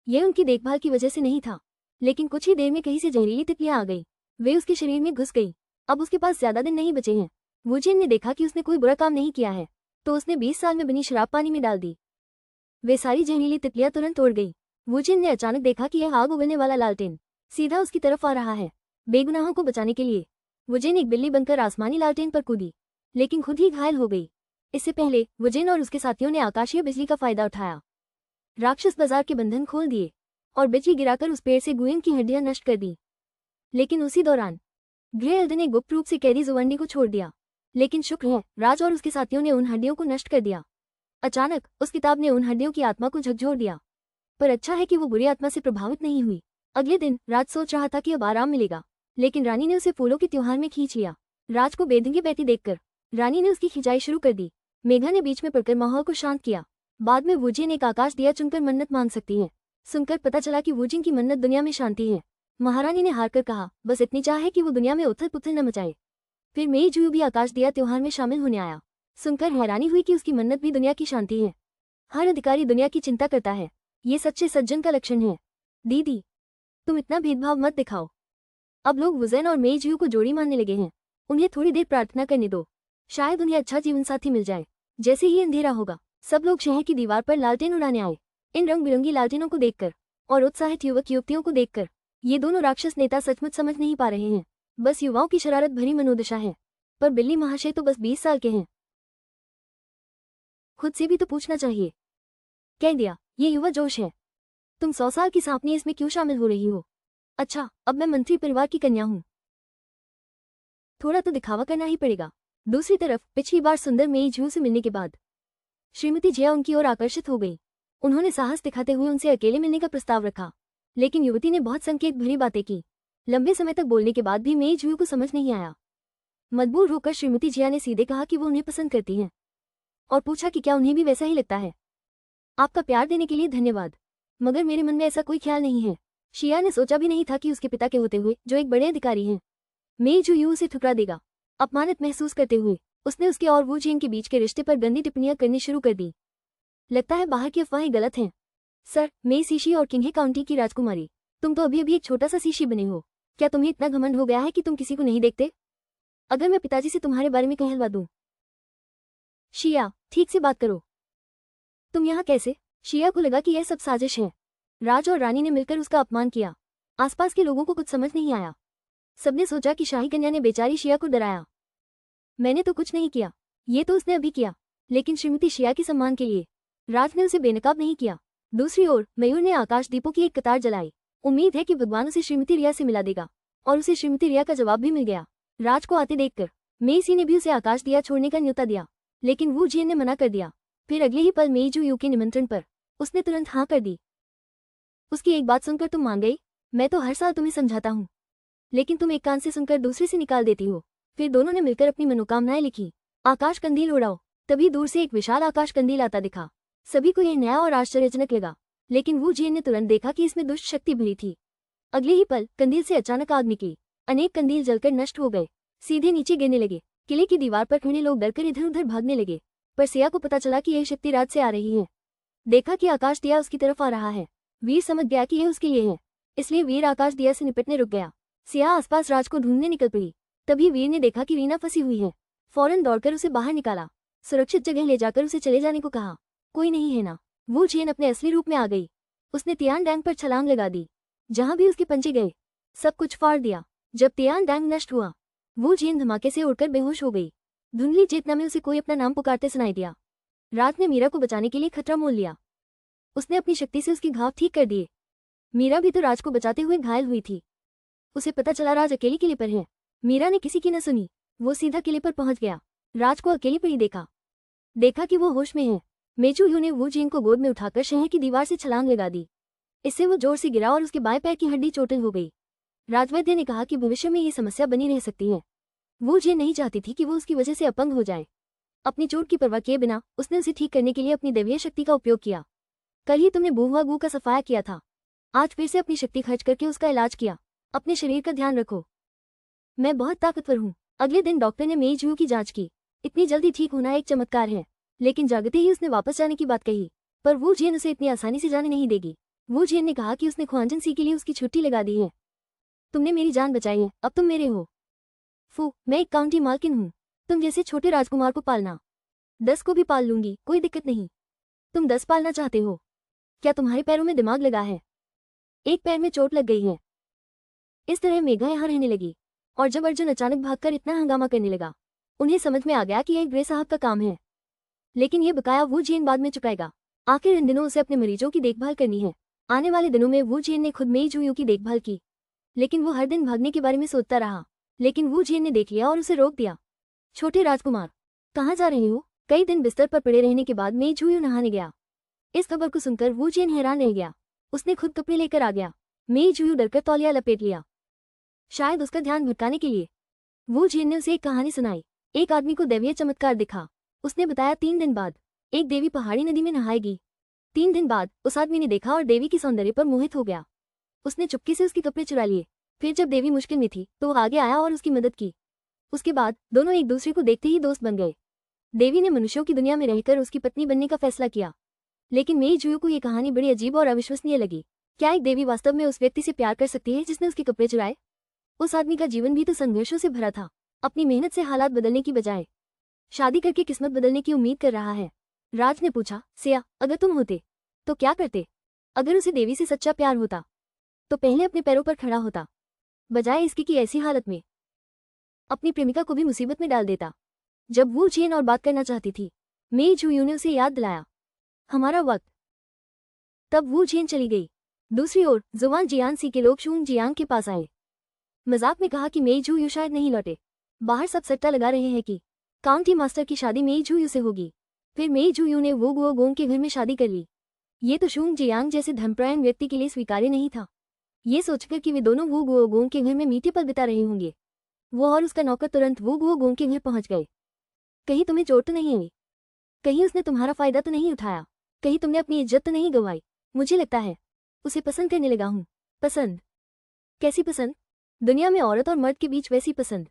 यह उनकी देखभाल की वजह से नहीं था, लेकिन कुछ ही देर में कहीं से जहरीली तितलियां आ गई। वे उसके शरीर में घुस गई। अब उसके पास ज्यादा दिन नहीं बचे हैं। वू जिन ने देखा कि उसने कोई बुरा काम नहीं किया है, तो उसने 20 साल में बनी शराब पानी में डाल दी। वे सारी जहरीली तितलियां तुरंत तोड़ गई। वू जिन ने अचानक देखा कि यह आग उगलने वाला लालटेन सीधा उसकी तरफ आ रहा है। बेगुनाहों को बचाने के लिए वू जिन एक बिल्ली बनकर आसमानी लालटेन पर कूदी, लेकिन खुद ही घायल हो गई। इससे पहले वू जिन और उसके साथियों ने आकाशीय बिजली का फायदा उठाया। राक्षस बाजार के बंधन खोल दिए और बिजली गिराकर उस पेड़ से गुएन की हड्डियां नष्ट कर दी। लेकिन उसी दौरान ग्रे एल्डर ने गुप्त रूप से कैदी जुवंडी को छोड़ दिया, लेकिन शुक्र है राज और उसके साथियों ने उन हड्डियों को नष्ट कर दिया। अचानक उस किताब ने उन हड्डियों की आत्मा को झकझोर दिया, पर अच्छा है कि वो बुरी आत्मा से प्रभावित नहीं हुई। अगले दिन राज सोच रहा था कि अब आराम मिलेगा, लेकिन रानी ने उसे फूलों के त्योहार में खींच लिया। राज को बेढंगी बैठी देखकर रानी ने उसकी खिंचाई शुरू कर दी। मेघा ने बीच में पड़कर माहौल को शांत किया। बाद में वू जिन एक आकाश दिया चुनकर मन्नत मांग सकती है। सुनकर पता चला कि वू जिन की मन्नत दुनिया में शांति है। महारानी ने हारकर कहा बस इतनी चाह है कि वो दुनिया में उथल पुथल न मचाए। फिर मेई जूयू भी आकाश दिया त्योहार में शामिल होने आया। सुनकर हैरानी हुई कि उसकी मन्नत भी दुनिया की शांति है। हर अधिकारी दुनिया की चिंता करता है, ये सच्चे सज्जन का लक्षण है। दीदी, तुम इतना भेदभाव मत दिखाओ। अब लोग वुज़ेन और मेई जूयू को जोड़ी मानने लगे हैं। उन्हें थोड़ी देर प्रार्थना करने दो, शायद उन्हें अच्छा जीवनसाथी मिल जाए। जैसे ही अंधेरा होगा सब लोग शहर की दीवार पर लालटेन उड़ाने आए। इन रंग बिरंगी लालटेनों को देखकर और उत्साहित युवक युवतियों को देखकर ये दोनों राक्षस नेता सचमुच समझ नहीं पा रहे हैं। बस युवाओं की शरारत भरी मनोदशा है, पर बिल्ली महाशय तो बस 20 साल के हैं। खुद से भी तो पूछना चाहिए। कह दिया, ये युवा जोश है। तुम 100 साल की सांपनी इसमें क्यों शामिल हो रही हो? अच्छा, अब मैं मंत्री परिवार की कन्या हूँ, थोड़ा तो दिखावा करना ही पड़ेगा। दूसरी तरफ पिछली बार सुंदर मेई जूयू से मिलने के बाद श्रीमती जिया उनकी ओर आकर्षित हो गई। उन्होंने साहस दिखाते हुए उनसे अकेले मिलने का प्रस्ताव रखा, लेकिन युवती ने बहुत संकेत भरी बातें की। लंबे समय तक बोलने के बाद भी मेई जूयू को समझ नहीं आया। मजबूर होकर श्रीमती जिया ने सीधे कहा कि वो उन्हें पसंद करती हैं, और पूछा कि क्या उन्हें भी वैसा ही लगता है। आपका प्यार देने के लिए धन्यवाद, मगर मेरे मन में ऐसा कोई ख्याल नहीं है। शिया ने सोचा भी नहीं था कि उसके पिता के होते हुए, जो एक बड़े अधिकारी हैं, मेई जूयू उसे ठुकरा देगा। अपमानित महसूस करते हुए उसने उसके और वू जिन के बीच के रिश्ते पर गंदी टिप्पणियां करनी शुरू कर दी। लगता है बाहर की अफवाहें गलत हैं। सर, मेई सीशी और किंघे काउंटी की राजकुमारी, तुम तो अभी अभी एक छोटा सा सीशी बने हो। क्या तुम्हें इतना घमंड हो गया है कि तुम किसी को नहीं देखते? अगर मैं पिताजी से तुम्हारे बारे में कहलवा दूं? शिया, ठीक से बात करो। तुम यहाँ कैसे? शिया को लगा कि यह सब साजिश है। राज और रानी ने मिलकर उसका अपमान किया। आसपास के लोगों को कुछ समझ नहीं आया। सबने सोचा कि शाही कन्या ने बेचारी शिया को डराया। मैंने तो कुछ नहीं किया, ये तो उसने अभी किया, लेकिन श्रीमती शिया के सम्मान के लिए राज ने उसे बेनकाब नहीं किया। दूसरी ओर मयूर ने आकाश दीपों की एक कतार जलाई। उम्मीद है कि भगवान उसे श्रीमती रिया से मिला देगा, और उसे श्रीमती रिया का जवाब भी मिल गया। राज को आते देखकर मेईसी ने भी उसे आकाश दिया छोड़ने का न्योता दिया, लेकिन वू जियन ने मना कर दिया। फिर अगले ही पल मेई जू यू के निमंत्रण पर उसने तुरंत हाँ कर दी। उसकी एक बात सुनकर तुम मान गई? मैं तो हर साल तुम्हें समझाता हूँ, लेकिन तुम एक कान से सुनकर दूसरे से निकाल देती हो। फिर दोनों ने मिलकर अपनी मनोकामनाएं लिखी। आकाश कंदील उड़ाओ। तभी दूर से एक विशाल आकाश कंदील आता दिखा। सभी को यह नया और आश्चर्यजनक लगा, लेकिन वू जियन ने तुरंत देखा कि इसमें दुष्ट शक्ति भरी थी। अगले ही पल कंदील से अचानक आग निकली। अनेक कंदील जलकर नष्ट हो गए, सीधे नीचे गिरने लगे। किले की दीवार पर खड़े लोग डरकर इधर उधर भागने लगे, पर सिया को पता चला कि यह शक्ति राज से आ रही है। देखा कि आकाश दिया उसकी तरफ आ रहा है। वीर समझ गया कि यह उसके लिए है, इसलिए वीर आकाश दिया से निपटने रुक गया। सिया आसपास राज को ढूंढने निकल पड़ी। तभी वीर ने देखा कि रीना फंसी हुई है। फौरन दौड़कर उसे बाहर निकाला, सुरक्षित जगह ले जाकर उसे चले जाने को कहा। कोई नहीं है ना? वू जियन अपने असली रूप में आ गई। उसने तियान डैंग पर छलांग लगा दी। जहां भी उसके पंजे गए सब कुछ फाड़ दिया। जब तियान डैंग नष्ट हुआ, वू जियन धमाके से उड़कर बेहोश हो गई। धुंधली चेतना में उसे कोई अपना नाम पुकारते सुनाई दिया। रात ने मीरा को बचाने के लिए खतरा मोल लिया। उसने अपनी शक्ति से उसके घाव ठीक कर दिए। मीरा भी तो राज को बचाते हुए घायल हुई थी। उसे पता चला राज अकेले किले पर है। मीरा ने किसी की न सुनी, वो सीधा किले पर पहुंच गया। राज को अकेले पर ही देखा कि वो होश में है। मेचू यू ने वू जियन को गोद में उठाकर शहर की दीवार से छलांग लगा दी। इससे वो जोर से गिरा और उसके बाएं पैर की हड्डी चोटिल हो गई। राजवैद्य ने कहा कि भविष्य में ये समस्या बनी रह सकती है। वू जियन नहीं चाहती थी कि वो उसकी वजह से अपंग हो जाए। अपनी चोट की परवाह किए बिना उसने उसे ठीक करने के लिए अपनी दैवीय शक्ति का उपयोग किया। कल ही तुमने बूहुआ गू का सफाया किया था, आज फिर से अपनी शक्ति खर्च करके उसका इलाज किया। अपने शरीर का ध्यान रखो, मैं बहुत ताकतवर हूँ। अगले दिन डॉक्टर ने मेई जू की जांच की। इतनी जल्दी ठीक होना एक चमत्कार है, लेकिन जागते ही उसने वापस जाने की बात कही। पर वू जियन उसे इतनी आसानी से जाने नहीं देगी। वू जियन ने कहा कि उसने ख्वांजन सी के लिए उसकी छुट्टी लगा दी है। तुमने मेरी जान बचाई है, अब तुम मेरे हो। फू, मैं एक काउंटी मालकिन हूँ। तुम जैसे छोटे राजकुमार को पालना, 10 को भी पाल लूंगी, कोई दिक्कत नहीं। तुम 10 पालना चाहते हो? क्या तुम्हारे पैरों में दिमाग लगा है? एक पैर में चोट लग गई है। इस तरह मेघा यहाँ रहने लगी, और जब अर्जुन अचानक भागकर इतना हंगामा करने लगा, उन्हें समझ में आ गया कि यह ग्रे साहब का काम है। लेकिन यह बकाया वू जियन बाद में चुकाएगा। आखिर इन दिनों उसे अपने मरीजों की देखभाल करनी है। आने वाले दिनों में वू जियन ने खुद मेई जू यू की देखभाल की, लेकिन वो हर दिन भागने के बारे में सोचता रहा। लेकिन वू जियन ने देख लिया और उसे रोक दिया। छोटे राजकुमार, कहाँ जा रहे हो? कई दिन बिस्तर पर पड़े रहने के बाद मेई जू यू नहाने गया। इस खबर को सुनकर वू जियन हैरान रह गया। उसने खुद कपड़े लेकर आ गया। मेई जू यू डरकर तौलिया लपेट लिया, शायद उसका ध्यान भटकाने के लिए। वू जियन ने उसे एक कहानी सुनाई। एक आदमी को दैवीय चमत्कार दिखा। उसने बताया 3 दिन बाद एक देवी पहाड़ी नदी में नहाएगी। 3 दिन बाद उस आदमी ने देखा और देवी की सौंदर्य पर मोहित हो गया। उसने चुपके से उसके कपड़े चुरा लिए। फिर जब देवी मुश्किल में थी तो वो आगे आया और उसकी मदद की। उसके बाद दोनों एक दूसरे को देखते ही दोस्त बन गए। देवी ने मनुष्यों की दुनिया में रहकर उसकी पत्नी बनने का फैसला किया। लेकिन मेई जू यू को ये कहानी बड़ी अजीब और अविश्वसनीय लगी। क्या एक देवी वास्तव में उस व्यक्ति से प्यार कर सकती है जिसने उसके कपड़े चुराए? उस आदमी का जीवन भी तो संघर्षों से भरा था। अपनी मेहनत से हालात बदलने की बजाय शादी करके किस्मत बदलने की उम्मीद कर रहा है। राज ने पूछा, सिया, अगर तुम होते तो क्या करते? अगर उसे देवी से सच्चा प्यार होता तो पहले अपने पैरों पर खड़ा होता, बजाय इसकी कि ऐसी हालत में अपनी प्रेमिका को भी मुसीबत में डाल देता। जब वू जियन और बात करना चाहती थी, मेई जू यू ने उसे याद दिलाया, हमारा वक्त। तब वू जियन चली गई। दूसरी ओर जुवान जियान सी के लोग शून जियांग के पास आए। मजाक में कहा कि मेई जू यू शायद नहीं लौटे। बाहर सब सट्टा लगा रहे हैं कि काउंटी मास्टर की शादी मेई जू यू से होगी। फिर मेई जू यू ने वो गुओ गोंग के घर में शादी कर ली। ये तो शून जियांग जैसे धर्मपरायण व्यक्ति के लिए स्वीकार्य नहीं था। ये सोचकर कि वे दोनों वो गुओ गोंग के घर में मीठे पल बिता रहे होंगे, वो और उसका नौकर तुरंत वो गुओ गोंग के घर पहुंच गए। कहीं तुम्हें चोट तो नहीं आई? कहीं उसने तुम्हारा फायदा तो नहीं उठाया? कहीं तुमने अपनी इज्जत तो नहीं गंवाई? मुझे लगता है उसे पसंद करने लगा हूँ। पसंद? कैसी पसंद? दुनिया में औरत और मर्द के बीच वैसी पसंद